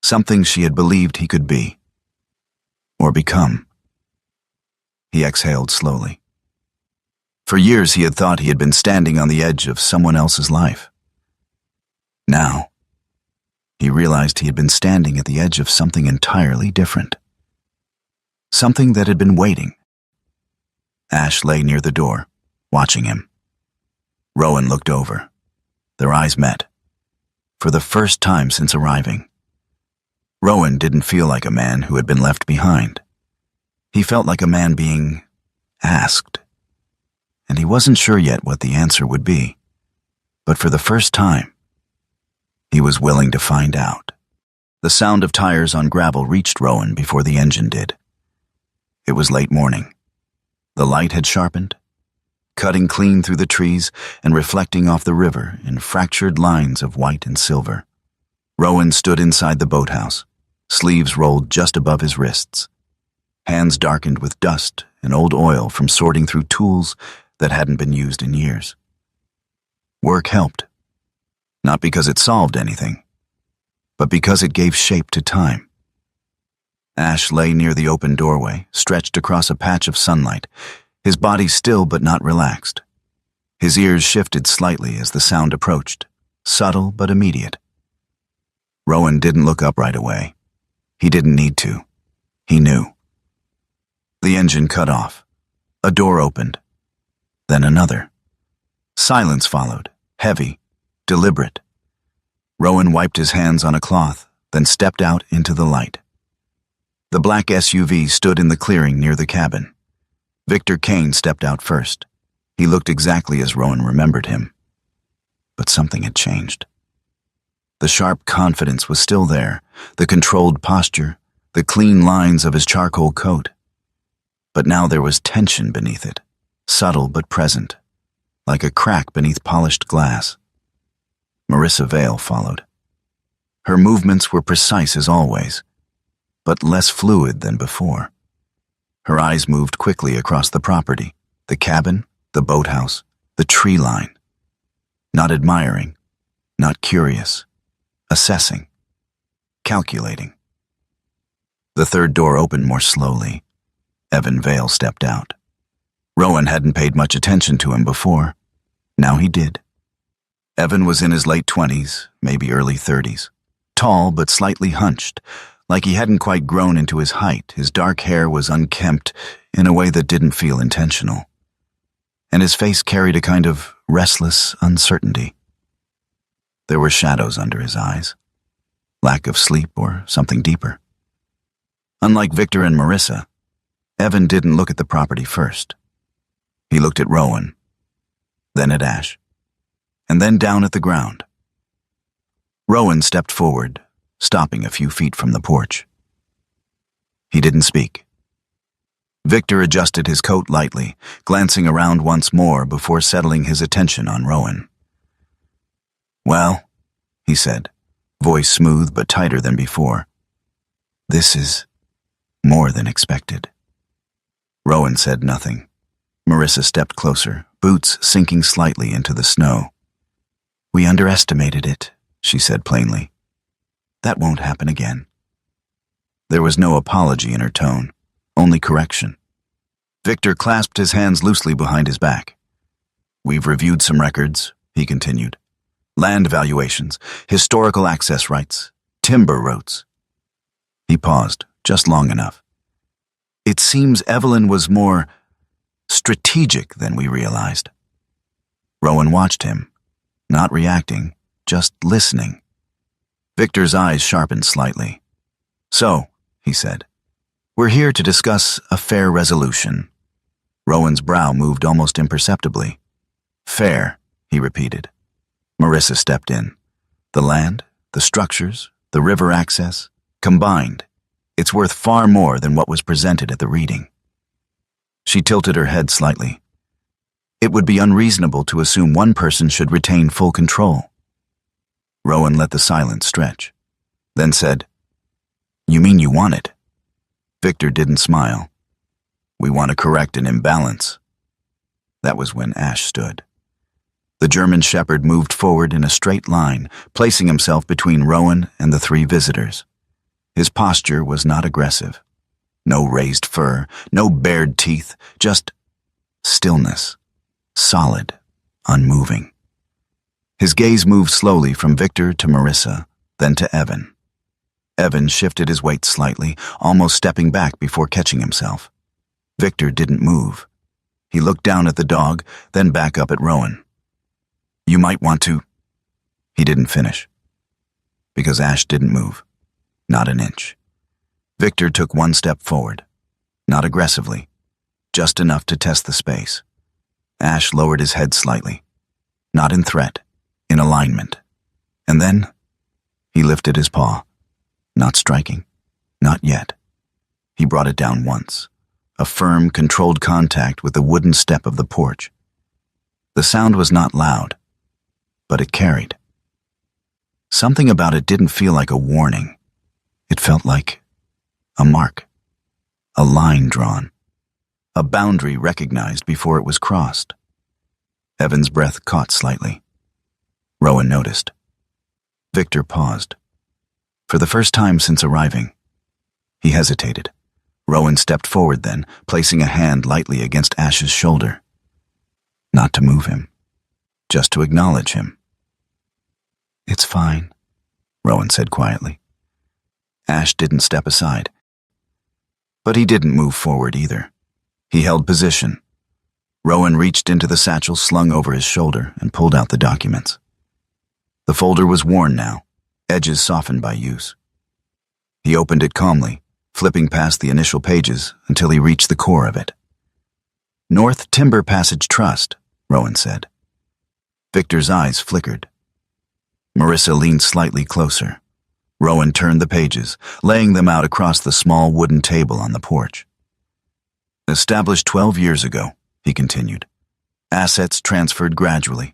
Something she had believed he could be. Or become. He exhaled slowly. For years he had thought he had been standing on the edge of someone else's life. Now, he realized he had been standing at the edge of something entirely different. Something that had been waiting. Ash lay near the door, watching him. Rowan looked over. Their eyes met. For the first time since arriving. Rowan didn't feel like a man who had been left behind. He felt like a man being asked. And he wasn't sure yet what the answer would be. But for the first time, he was willing to find out. The sound of tires on gravel reached Rowan before the engine did. It was late morning. The light had sharpened, cutting clean through the trees and reflecting off the river in fractured lines of white and silver. Rowan stood inside the boathouse, sleeves rolled just above his wrists, hands darkened with dust and old oil from sorting through tools that hadn't been used in years. Work helped, not because it solved anything, but because it gave shape to time. Ash lay near the open doorway, stretched across a patch of sunlight, his body still but not relaxed. His ears shifted slightly as the sound approached, subtle but immediate. Rowan didn't look up right away. He didn't need to. He knew. The engine cut off. A door opened. Then another. Silence followed, heavy, deliberate. Rowan wiped his hands on a cloth, then stepped out into the light. The black SUV stood in the clearing near the cabin. Victor Kane stepped out first. He looked exactly as Rowan remembered him. But something had changed. The sharp confidence was still there, the controlled posture, the clean lines of his charcoal coat. But now there was tension beneath it, subtle but present, like a crack beneath polished glass. Marissa Vale followed. Her movements were precise as always, but less fluid than before. Her eyes moved quickly across the property, the cabin, the boathouse, the tree line. Not admiring, not curious, assessing, calculating. The third door opened more slowly. Evan Vale stepped out. Rowan hadn't paid much attention to him before. Now he did. Evan was in his late 20s, maybe early 30s. Tall but slightly hunched, like he hadn't quite grown into his height. His dark hair was unkempt in a way that didn't feel intentional. And his face carried a kind of restless uncertainty. There were shadows under his eyes. Lack of sleep or something deeper. Unlike Victor and Marissa, Evan didn't look at the property first. He looked at Rowan, then at Ash, and then down at the ground. Rowan stepped forward, stopping a few feet from the porch. He didn't speak. Victor adjusted his coat lightly, glancing around once more before settling his attention on Rowan. "Well," he said, voice smooth but tighter than before, "this is more than expected." Rowan said nothing. Marissa stepped closer, boots sinking slightly into the snow. "We underestimated it," she said plainly. "That won't happen again." There was no apology in her tone, only correction. Victor clasped his hands loosely behind his back. "We've reviewed some records," he continued. "Land valuations, historical access rights, timber roads." He paused, just long enough. "It seems Evelyn was more strategic than we realized." Rowan watched him, not reacting, just listening. Victor's eyes sharpened slightly. "So," he said, "we're here to discuss a fair resolution." Rowan's brow moved almost imperceptibly. "Fair," he repeated. Marissa stepped in. "The land, the structures, the river access, combined, it's worth far more than what was presented at the reading." She tilted her head slightly. "It would be unreasonable to assume one person should retain full control." Rowan let the silence stretch, then said, "You mean you want it?" Victor didn't smile. "We want to correct an imbalance." That was when Ash stood. The German shepherd moved forward in a straight line, placing himself between Rowan and the three visitors. His posture was not aggressive. No raised fur, no bared teeth, just stillness, solid, unmoving. His gaze moved slowly from Victor to Marissa, then to Evan. Evan shifted his weight slightly, almost stepping back before catching himself. Victor didn't move. He looked down at the dog, then back up at Rowan. "You might want to—" He didn't finish. Because Ash didn't move. Not an inch. Victor took one step forward. Not aggressively. Just enough to test the space. Ash lowered his head slightly. Not in threat. In alignment. And then he lifted his paw. Not striking. Not yet. He brought it down once. A firm, controlled contact with the wooden step of the porch. The sound was not loud, but it carried. Something about it didn't feel like a warning. It felt like a mark. A line drawn. A boundary recognized before it was crossed. Evan's breath caught slightly. Rowan noticed. Victor paused. For the first time since arriving, he hesitated. Rowan stepped forward then, placing a hand lightly against Ash's shoulder. Not to move him, just to acknowledge him. "It's fine," Rowan said quietly. Ash didn't step aside. But he didn't move forward either. He held position. Rowan reached into the satchel slung over his shoulder and pulled out the documents. The folder was worn now, edges softened by use. He opened it calmly, flipping past the initial pages until he reached the core of it. "North Timber Passage Trust," Rowan said. Victor's eyes flickered. Marissa leaned slightly closer. Rowan turned the pages, laying them out across the small wooden table on the porch. "Established 12 years ago," he continued. "Assets transferred gradually.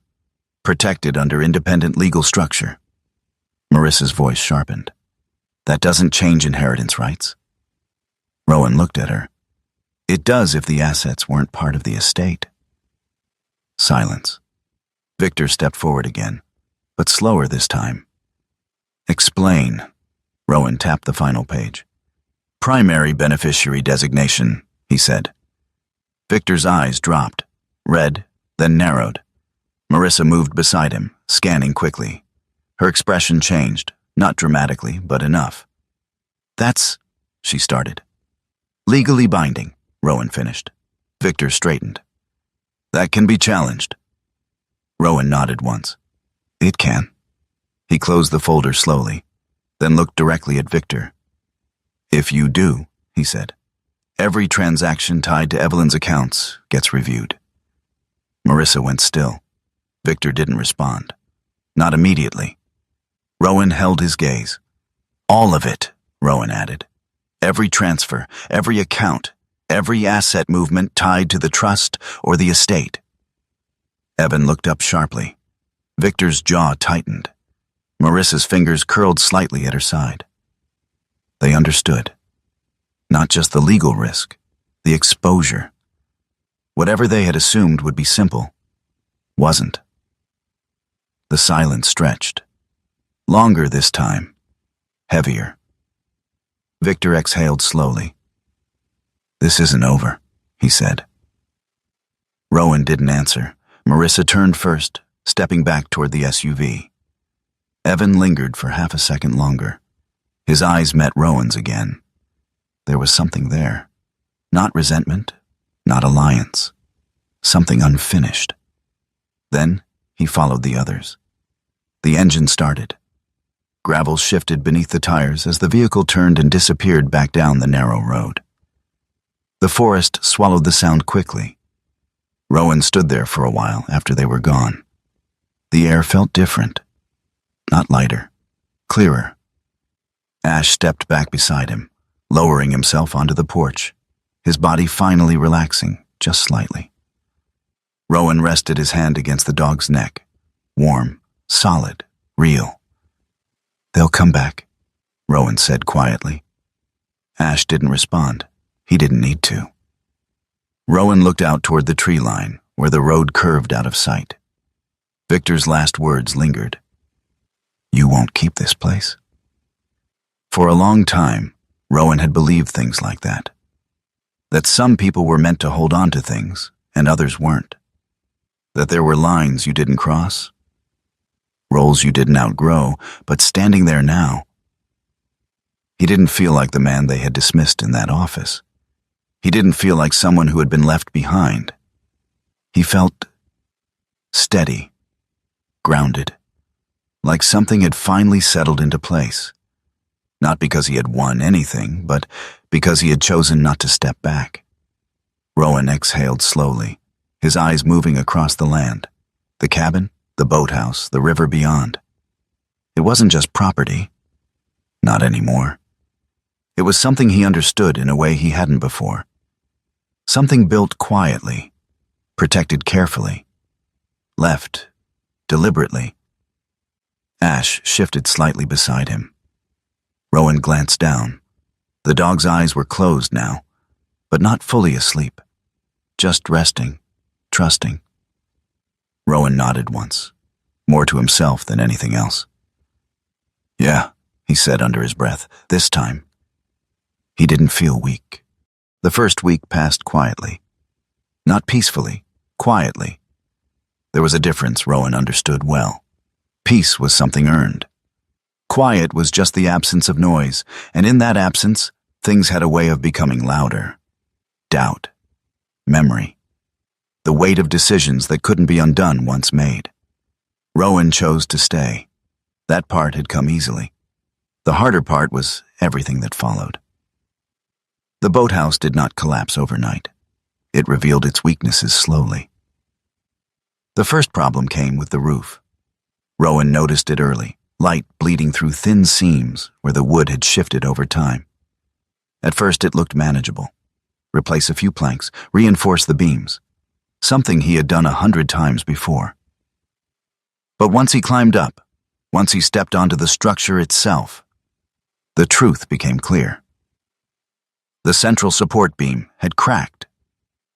Protected under independent legal structure." Marissa's voice sharpened. "That doesn't change inheritance rights." Rowan looked at her. "It does if the assets weren't part of the estate." Silence. Victor stepped forward again, but slower this time. "Explain." Rowan tapped the final page. "Primary beneficiary designation," he said. Victor's eyes dropped, red, then narrowed. Marissa moved beside him, scanning quickly. Her expression changed, not dramatically, but enough. "That's," she started. "Legally binding," Rowan finished. Victor straightened. "That can be challenged." Rowan nodded once. "It can." He closed the folder slowly, then looked directly at Victor. "If you do," he said, "every transaction tied to Evelyn's accounts gets reviewed." Marissa went still. Victor didn't respond. Not immediately. Rowan held his gaze. "All of it," Rowan added. "Every transfer, every account, every asset movement tied to the trust or the estate." Evan looked up sharply. Victor's jaw tightened. Marissa's fingers curled slightly at her side. They understood. Not just the legal risk, The exposure. Whatever they had assumed would be simple, wasn't. The silence stretched. Longer this time. Heavier. Victor exhaled slowly. "This isn't over," he said. Rowan didn't answer. Marissa turned first, stepping back toward the SUV. Evan lingered for half a second longer. His eyes met Rowan's again. There was something there. Not resentment, not alliance. Something unfinished. Then he followed the others. The engine started. Gravel shifted beneath the tires as the vehicle turned and disappeared back down the narrow road. The forest swallowed the sound quickly. Rowan stood there for a while after they were gone. The air felt different. Not lighter. Clearer. Ash stepped back beside him, lowering himself onto the porch, his body finally relaxing, just slightly. Rowan rested his hand against the dog's neck. Warm, solid, real. "They'll come back," Rowan said quietly. Ash didn't respond. He didn't need to. Rowan looked out toward the tree line, where the road curved out of sight. Victor's last words lingered. "You won't keep this place." For a long time, Rowan had believed things like that. That some people were meant to hold on to things, and others weren't. That there were lines you didn't cross, roles you didn't outgrow, but standing there now. He didn't feel like the man they had dismissed in that office. He didn't feel like someone who had been left behind. He felt steady, grounded, like something had finally settled into place. Not because he had won anything, but because he had chosen not to step back. Rowan exhaled slowly, his eyes moving across the land, the cabin, the boathouse, the river beyond. It wasn't just property. Not anymore. It was something he understood in a way he hadn't before. Something built quietly, protected carefully, left deliberately. Ash shifted slightly beside him. Rowan glanced down. The dog's eyes were closed now, but not fully asleep. Just resting, trusting. Rowan nodded once, more to himself than anything else. "Yeah," he said under his breath, this time. He didn't feel weak. The first week passed quietly. Not peacefully, quietly. There was a difference Rowan understood well. Peace was something earned. Quiet was just the absence of noise, and in that absence, things had a way of becoming louder. Doubt. Memory. The weight of decisions that couldn't be undone once made. Rowan chose to stay. That part had come easily. The harder part was everything that followed. The boathouse did not collapse overnight. It revealed its weaknesses slowly. The first problem came with the roof. Rowan noticed it early, light bleeding through thin seams where the wood had shifted over time. At first it looked manageable. Replace a few planks, reinforce the beams. Something he had done 100 times before. But once he climbed up, once he stepped onto the structure itself, the truth became clear. The central support beam had cracked,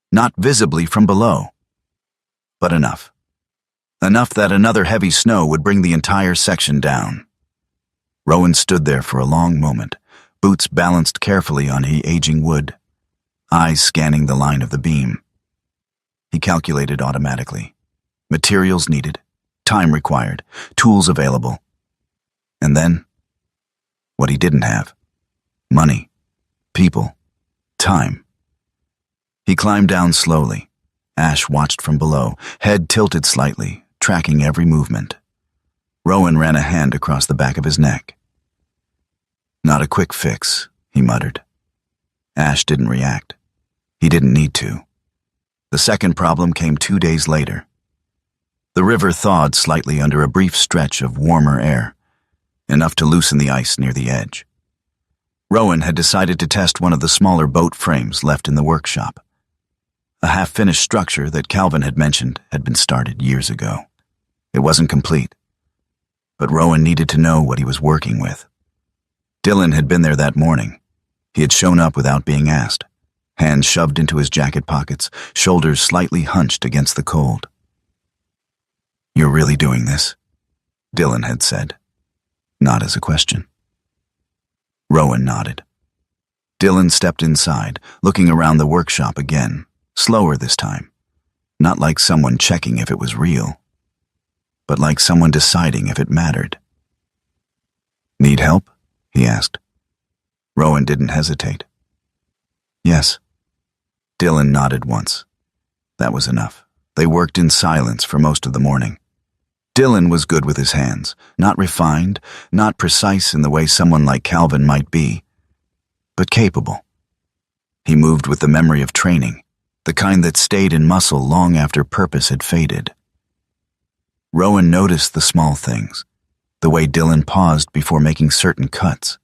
not visibly from below, but enough. Enough that another heavy snow would bring the entire section down. Rowan stood there for a long moment, boots balanced carefully on the aging wood, eyes scanning the line of the beam. He calculated automatically. Materials needed, time required, tools available. And then, what he didn't have. Money, people, time. He climbed down slowly. Ash watched from below, head tilted slightly, tracking every movement. Rowan ran a hand across the back of his neck. "Not a quick fix," he muttered. Ash didn't react. He didn't need to. The second problem came 2 days later. The river thawed slightly under a brief stretch of warmer air, enough to loosen the ice near the edge. Rowan had decided to test one of the smaller boat frames left in the workshop. A half-finished structure that Calvin had mentioned had been started years ago. It wasn't complete, but Rowan needed to know what he was working with. Dylan had been there that morning. He had shown up without being asked. hands shoved into his jacket pockets, shoulders slightly hunched against the cold. "You're really doing this?" Dylan had said, not as a question. Rowan nodded. Dylan stepped inside, looking around the workshop again, slower this time. Not like someone checking if it was real, but like someone deciding if it mattered. "Need help?" he asked. Rowan didn't hesitate. "Yes." Dylan nodded once. That was enough. They worked in silence for most of the morning. Dylan was good with his hands, not refined, not precise in the way someone like Calvin might be, but capable. He moved with the memory of training, the kind that stayed in muscle long after purpose had faded. Rowan noticed the small things, the way Dylan paused before making certain cuts,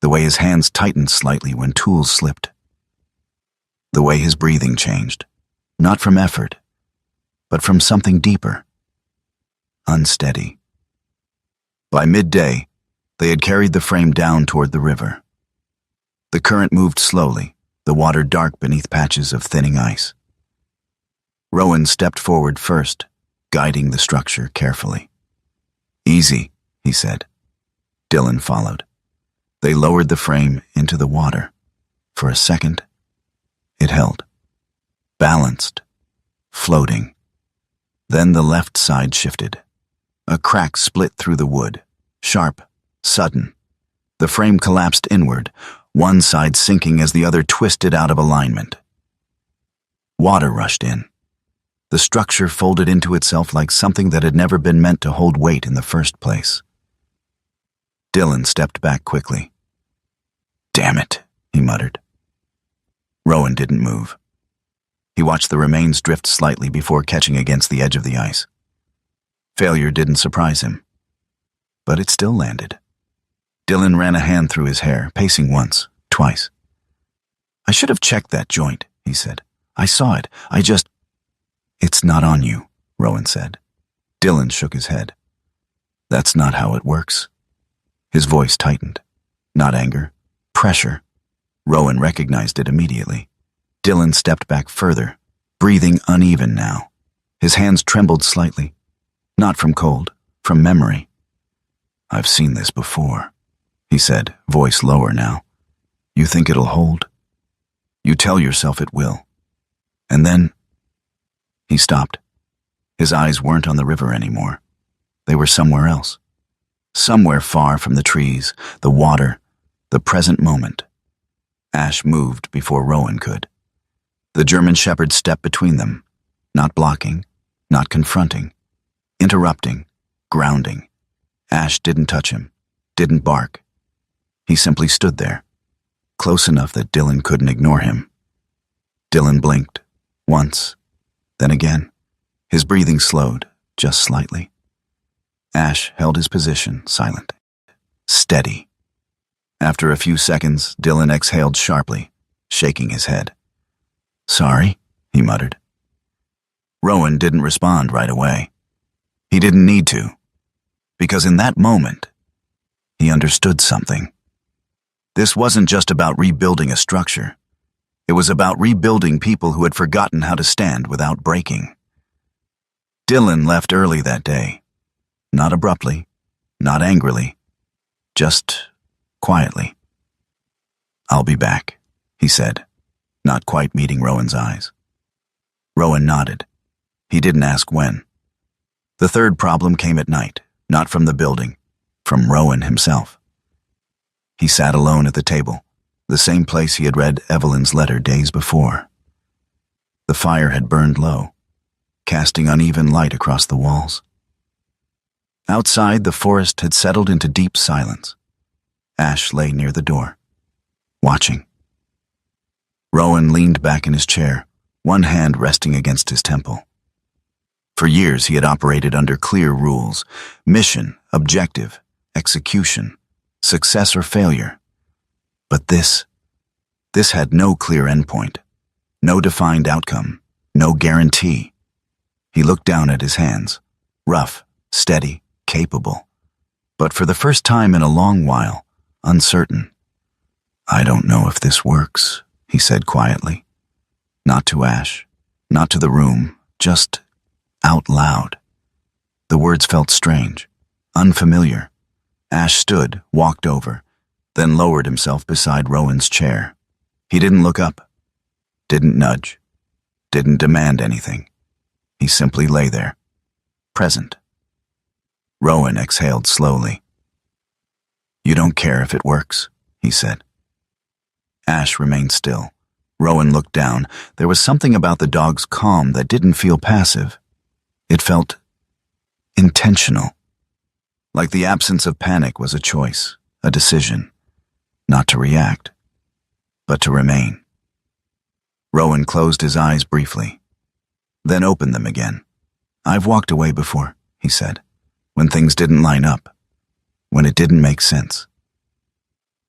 the way his hands tightened slightly when tools slipped, the way his breathing changed, not from effort, but from something deeper. Unsteady. By midday, they had carried the frame down toward the river. The current moved slowly, the water dark beneath patches of thinning ice. Rowan stepped forward first, guiding the structure carefully. "Easy," he said. Dylan followed. They lowered the frame into the water. For a second, it held. Balanced. Floating. Then the left side shifted. A crack split through the wood, sharp, sudden. The frame collapsed inward, one side sinking as the other twisted out of alignment. Water rushed in. The structure folded into itself like something that had never been meant to hold weight in the first place. Dylan stepped back quickly. "Damn it," he muttered. Rowan didn't move. He watched the remains drift slightly before catching against the edge of the ice. Failure didn't surprise him, but it still landed. Dylan ran a hand through his hair, pacing once, twice. "I should have checked that joint," he said. "I saw it. It's not on you," Rowan said. Dylan shook his head. "That's not how it works." His voice tightened. Not anger, pressure. Rowan recognized it immediately. Dylan stepped back further, breathing uneven now. His hands trembled slightly. Not from cold, from memory. "I've seen this before," he said, voice lower now. "You think it'll hold? You tell yourself it will. And then—" He stopped. His eyes weren't on the river anymore. They were somewhere else. Somewhere far from the trees, the water, the present moment. Ash moved before Rowan could. The German shepherd stepped between them, not blocking, not confronting. Interrupting, grounding. Ash didn't touch him, didn't bark. He simply stood there, close enough that Dylan couldn't ignore him. Dylan blinked, once, then again. His breathing slowed, just slightly. Ash held his position, silent, steady. After a few seconds, Dylan exhaled sharply, shaking his head. "Sorry," he muttered. Rowan didn't respond right away. He didn't need to, because in that moment, he understood something. This wasn't just about rebuilding a structure. It was about rebuilding people who had forgotten how to stand without breaking. Dylan left early that day. Not abruptly, not angrily, just quietly. "I'll be back," he said, not quite meeting Rowan's eyes. Rowan nodded. He didn't ask when. The third problem came at night, not from the building, from Rowan himself. He sat alone at the table, the same place he had read Evelyn's letter days before. The fire had burned low, casting uneven light across the walls. Outside, the forest had settled into deep silence. Ash lay near the door, watching. Rowan leaned back in his chair, one hand resting against his temple. For years he had operated under clear rules: mission, objective, execution, success or failure. But this had no clear endpoint, no defined outcome, no guarantee. He looked down at his hands, rough, steady, capable, but for the first time in a long while, uncertain. "I don't know if this works," he said quietly. Not to Ash, not to the room, just out loud. The words felt strange, unfamiliar. Ash stood, walked over, then lowered himself beside Rowan's chair. He didn't look up, didn't nudge, didn't demand anything. He simply lay there, present. Rowan exhaled slowly. You don't care if it works, he said. Ash remained still. Rowan looked down. There was something about the dog's calm that didn't feel passive. It felt intentional. Like the absence of panic was a choice, a decision. Not to react, but to remain. Rowan closed his eyes briefly, then opened them again. I've walked away before, he said, when things didn't line up, when it didn't make sense.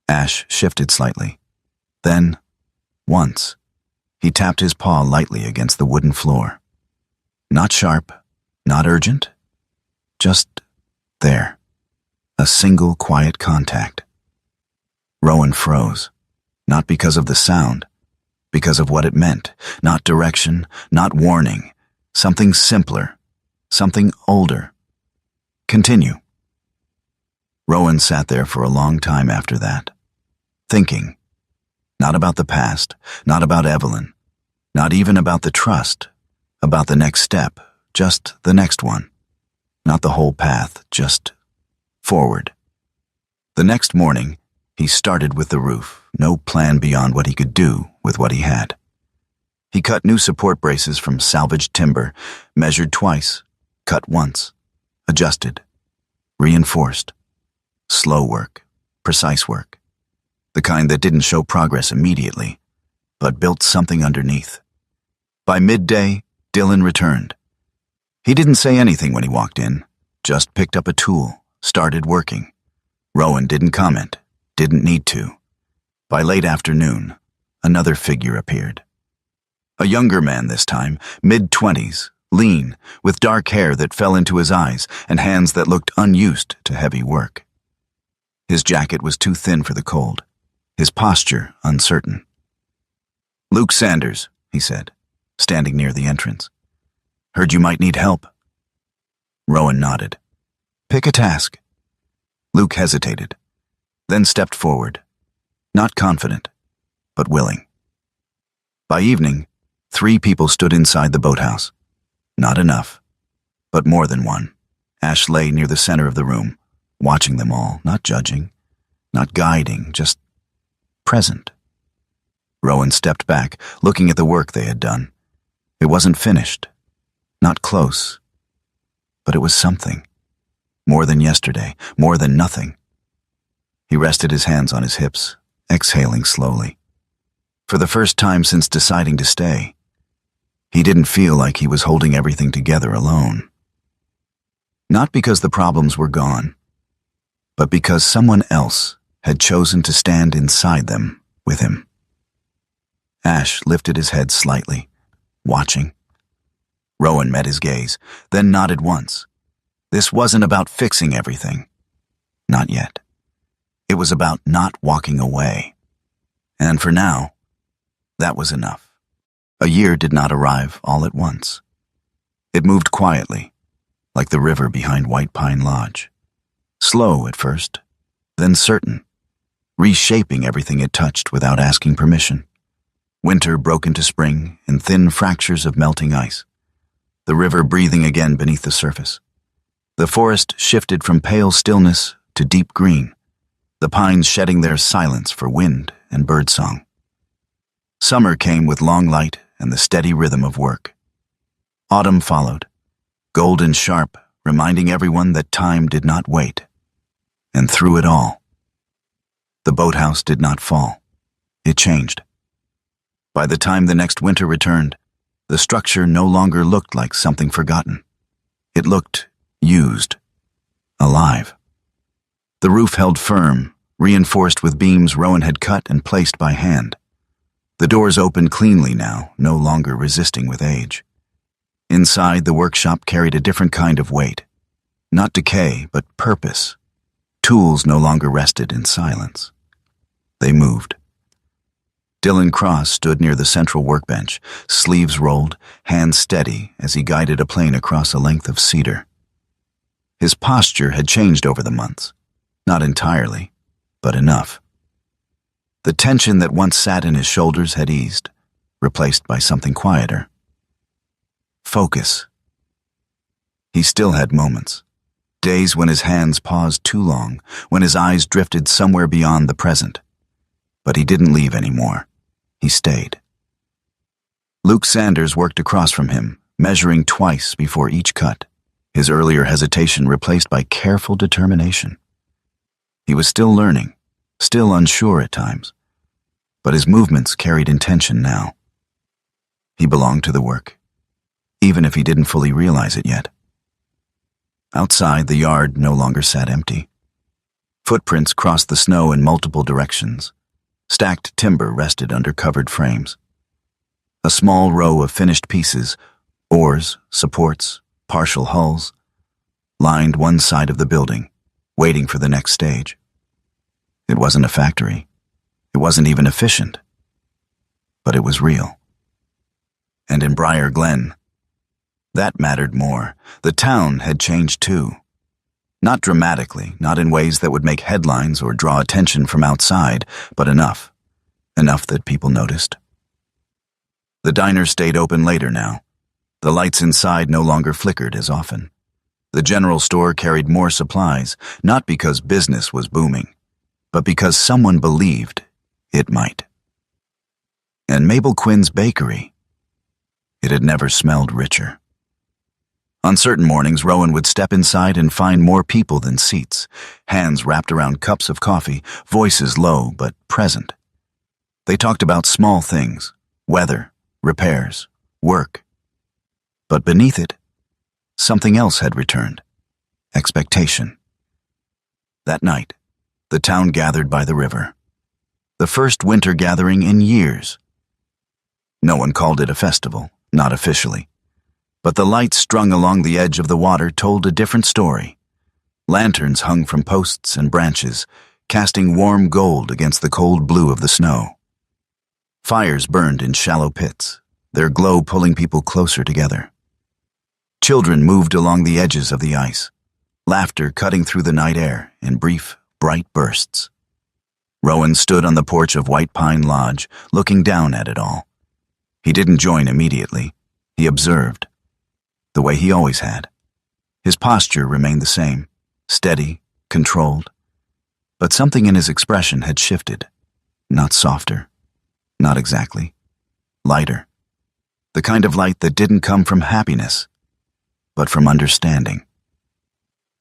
Ash shifted slightly. Then, once, he tapped his paw lightly against the wooden floor. Not sharp, not urgent, just there. A single quiet contact. Rowan froze, not because of the sound, because of what it meant. Not direction, not warning. Something simpler, something older. Continue. Rowan sat there for a long time after that, thinking. Not about the past, not about Evelyn, not even about the trust, about the next step, just the next one. Not the whole path, just forward. The next morning, he started with the roof, no plan beyond what he could do with what he had. He cut new support braces from salvaged timber, measured twice, cut once, adjusted, reinforced. Slow work, precise work. The kind that didn't show progress immediately, but built something underneath. By midday, Dylan returned. He didn't say anything when he walked in, just picked up a tool, started working. Rowan didn't comment, didn't need to. By late afternoon, another figure appeared. A younger man this time, mid-20s, lean, with dark hair that fell into his eyes and hands that looked unused to heavy work. His jacket was too thin for the cold, his posture uncertain. Luke Sanders, he said, standing near the entrance. Heard you might need help. Rowan nodded. Pick a task. Luke hesitated, then stepped forward, not confident, but willing. By evening, 3 people stood inside the boathouse. Not enough, but more than one. Ash lay near the center of the room, watching them all, not judging, not guiding, just present. Rowan stepped back, looking at the work they had done. It wasn't finished, not close, but it was something. More than yesterday, more than nothing. He rested his hands on his hips, exhaling slowly. For the first time since deciding to stay, he didn't feel like he was holding everything together alone. Not because the problems were gone, but because someone else had chosen to stand inside them with him. Ash lifted his head slightly, watching. Rowan met his gaze, then nodded once. This wasn't about fixing everything. Not yet. It was about not walking away. And for now, that was enough. A year did not arrive all at once. It moved quietly, like the river behind White Pine Lodge. Slow at first, then certain, reshaping everything it touched without asking permission. Winter broke into spring in thin fractures of melting ice, the river breathing again beneath the surface. The forest shifted from pale stillness to deep green, the pines shedding their silence for wind and birdsong. Summer came with long light and the steady rhythm of work. Autumn followed, golden sharp, reminding everyone that time did not wait. And through it all, the boathouse did not fall. It changed. By the time the next winter returned, the structure no longer looked like something forgotten. It looked used, alive. The roof held firm, reinforced with beams Rowan had cut and placed by hand. The doors opened cleanly now, no longer resisting with age. Inside, the workshop carried a different kind of weight. Not decay, but purpose. Tools no longer rested in silence. They moved. Dylan Cross stood near the central workbench, sleeves rolled, hands steady as he guided a plane across a length of cedar. His posture had changed over the months. Not entirely, but enough. The tension that once sat in his shoulders had eased, replaced by something quieter. Focus. He still had moments. Days when his hands paused too long, when his eyes drifted somewhere beyond the present. But he didn't leave anymore. He stayed. Luke Sanders worked across from him, measuring twice before each cut, his earlier hesitation replaced by careful determination. He was still learning, still unsure at times, but his movements carried intention now. He belonged to the work, even if he didn't fully realize it yet. Outside, the yard no longer sat empty. Footprints crossed the snow in multiple directions. Stacked timber rested under covered frames. A small row of finished pieces, oars, supports, partial hulls, lined one side of the building, waiting for the next stage. It wasn't a factory. It wasn't even efficient. But it was real. And in Briar Glen, that mattered more. The town had changed too. Not dramatically, not in ways that would make headlines or draw attention from outside, but enough. Enough that people noticed. The diner stayed open later now. The lights inside no longer flickered as often. The general store carried more supplies, not because business was booming, but because someone believed it might. And Mabel Quinn's bakery, it had never smelled richer. On certain mornings, Rowan would step inside and find more people than seats, hands wrapped around cups of coffee, voices low but present. They talked about small things, weather, repairs, work. But beneath it, something else had returned, expectation. That night, the town gathered by the river. The first winter gathering in years. No one called it a festival, not officially. But the lights strung along the edge of the water told a different story. Lanterns hung from posts and branches, casting warm gold against the cold blue of the snow. Fires burned in shallow pits, their glow pulling people closer together. Children moved along the edges of the ice, laughter cutting through the night air in brief, bright bursts. Rowan stood on the porch of White Pine Lodge, looking down at it all. He didn't join immediately. He observed. The way he always had. His posture remained the same, steady, controlled. But something in his expression had shifted. Not softer. Not exactly. Lighter. The kind of light that didn't come from happiness, but from understanding.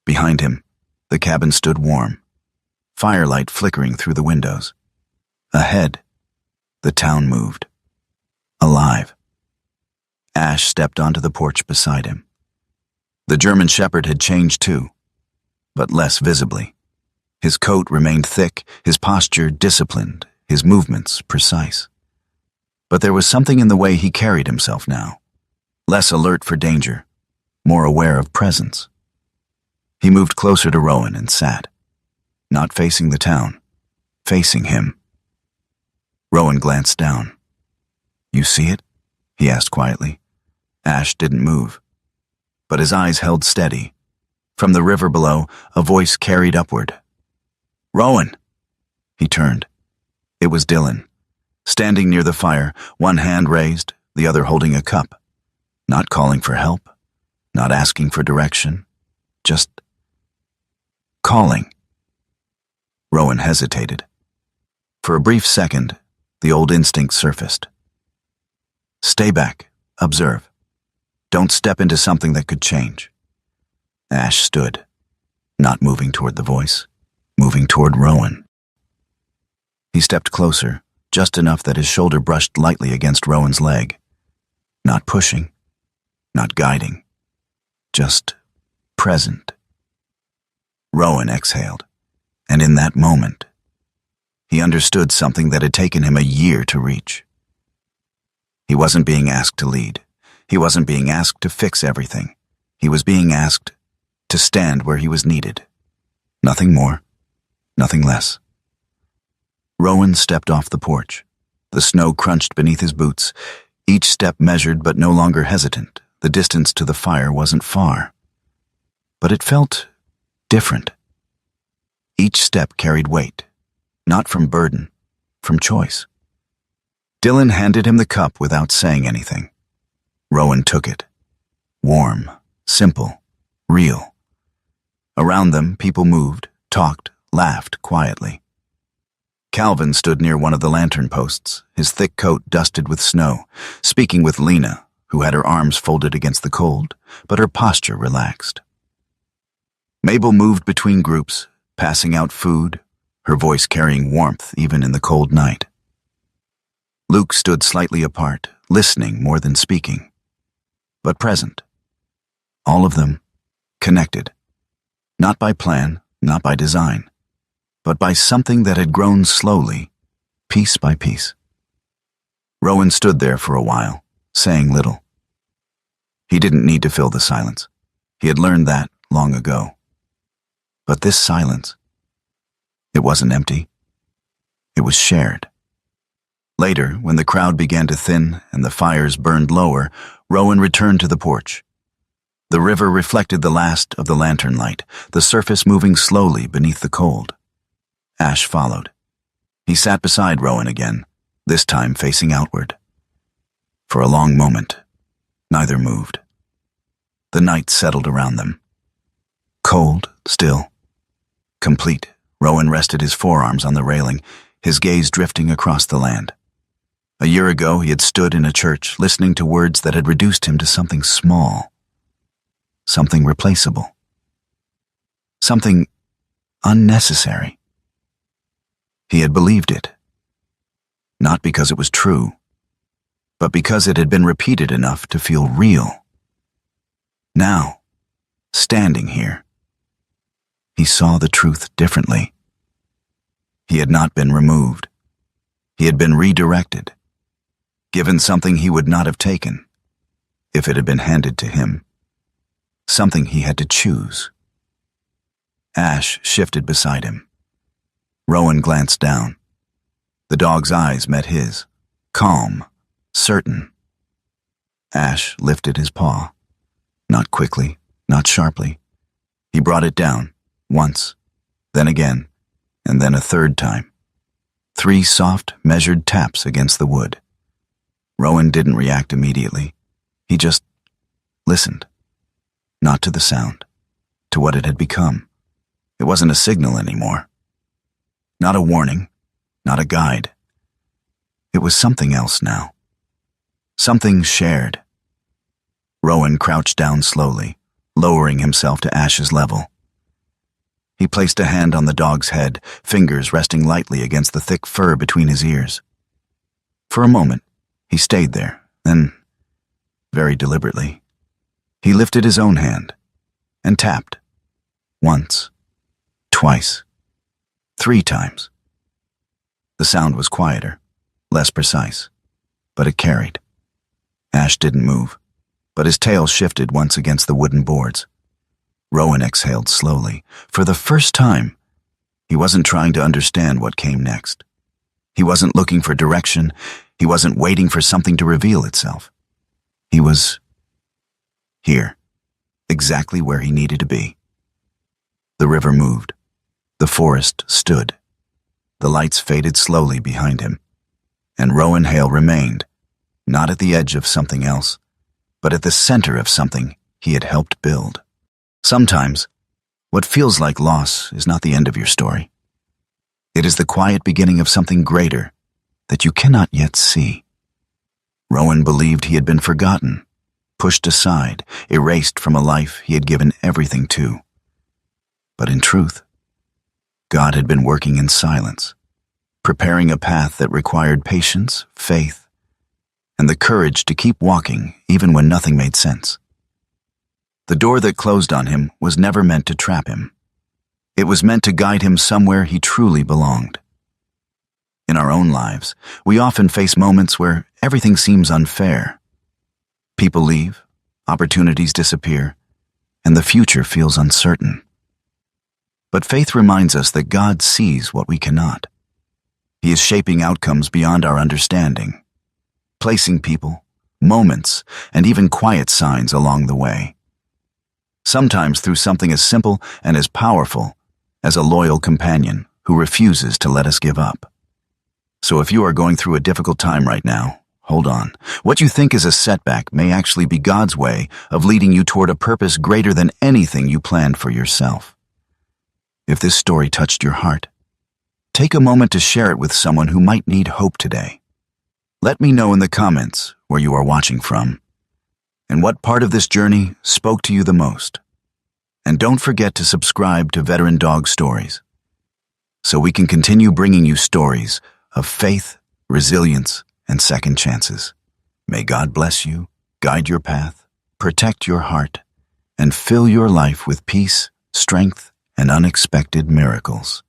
Behind him, the cabin stood warm, firelight flickering through the windows. Ahead, the town moved. Alive. Ash stepped onto the porch beside him. The German Shepherd had changed too, but less visibly. His coat remained thick, his posture disciplined, his movements precise. But there was something in the way he carried himself now. Less alert for danger, more aware of presence. He moved closer to Rowan and sat, not facing the town, facing him. Rowan glanced down. "You see it?" he asked quietly. Ash didn't move, but his eyes held steady. From the river below, a voice carried upward. "Rowan!" He turned. It was Dylan, standing near the fire, one hand raised, the other holding a cup. Not calling for help, not asking for direction, just calling. Rowan hesitated. For a brief second, the old instinct surfaced. Stay back, observe. Don't step into something that could change. Ash stood, not moving toward the voice, moving toward Rowan. He stepped closer, just enough that his shoulder brushed lightly against Rowan's leg. Not pushing, not guiding, just present. Rowan exhaled, and in that moment, he understood something that had taken him a year to reach. He wasn't being asked to lead. He wasn't being asked to fix everything. He was being asked to stand where he was needed. Nothing more, nothing less. Rowan stepped off the porch. The snow crunched beneath his boots, each step measured but no longer hesitant. The distance to the fire wasn't far. But it felt different. Each step carried weight, not from burden, from choice. Dylan handed him the cup without saying anything. Rowan took it. Warm, simple, real. Around them, people moved, talked, laughed quietly. Calvin stood near one of the lantern posts, his thick coat dusted with snow, speaking with Lena, who had her arms folded against the cold, but her posture relaxed. Mabel moved between groups, passing out food, her voice carrying warmth even in the cold night. Luke stood slightly apart, listening more than speaking, but present. All of them connected, not by plan, not by design, but by something that had grown slowly, piece by piece. Rowan stood there for a while, saying little. He didn't need to fill the silence. He had learned that long ago. But this silence, it wasn't empty. It was shared. Later, when the crowd began to thin and the fires burned lower, Rowan returned to the porch. The river reflected the last of the lantern light, the surface moving slowly beneath the cold. Ash followed. He sat beside Rowan again, this time facing outward. For a long moment, neither moved. The night settled around them. Cold, still. Complete, Rowan rested his forearms on the railing, his gaze drifting across the land. A year ago, he had stood in a church, listening to words that had reduced him to something small. Something replaceable. Something unnecessary. He had believed it. Not because it was true, but because it had been repeated enough to feel real. Now, standing here, he saw the truth differently. He had not been removed. He had been redirected, given something he would not have taken if it had been handed to him, something he had to choose. Ash shifted beside him. Rowan glanced down. The dog's eyes met his, calm, certain. Ash lifted his paw, not quickly, not sharply. He brought it down, once, then again, and then a third time. 3 soft, measured taps against the wood. Rowan didn't react immediately. He just listened. Not to the sound, to what it had become. It wasn't a signal anymore. Not a warning, not a guide. It was something else now. Something shared. Rowan crouched down slowly, lowering himself to Ash's level. He placed a hand on the dog's head, fingers resting lightly against the thick fur between his ears. For a moment, he stayed there, then, very deliberately, he lifted his own hand and tapped. Once, twice, 3 times. The sound was quieter, less precise, but it carried. Ash didn't move, but his tail shifted once against the wooden boards. Rowan exhaled slowly. For the first time, he wasn't trying to understand what came next. He wasn't looking for direction. He wasn't waiting for something to reveal itself. He was here, exactly where he needed to be. The river moved. The forest stood. The lights faded slowly behind him, and Rowan Hale remained, not at the edge of something else, but at the center of something he had helped build. Sometimes, what feels like loss is not the end of your story. It is the quiet beginning of something greater that you cannot yet see. Rowan believed he had been forgotten, pushed aside, erased from a life he had given everything to. But in truth, God had been working in silence, preparing a path that required patience, faith, and the courage to keep walking even when nothing made sense. The door that closed on him was never meant to trap him. It was meant to guide him somewhere he truly belonged. In our own lives, we often face moments where everything seems unfair. People leave, opportunities disappear, and the future feels uncertain. But faith reminds us that God sees what we cannot. He is shaping outcomes beyond our understanding, placing people, moments, and even quiet signs along the way. Sometimes through something as simple and as powerful as a loyal companion who refuses to let us give up. So if you are going through a difficult time right now, hold on. What you think is a setback may actually be God's way of leading you toward a purpose greater than anything you planned for yourself. If this story touched your heart, take a moment to share it with someone who might need hope today. Let me know in the comments where you are watching from, and what part of this journey spoke to you the most. And don't forget to subscribe to Veteran Dog Stories, so we can continue bringing you stories of faith, resilience, and second chances. May God bless you, guide your path, protect your heart, and fill your life with peace, strength, and unexpected miracles.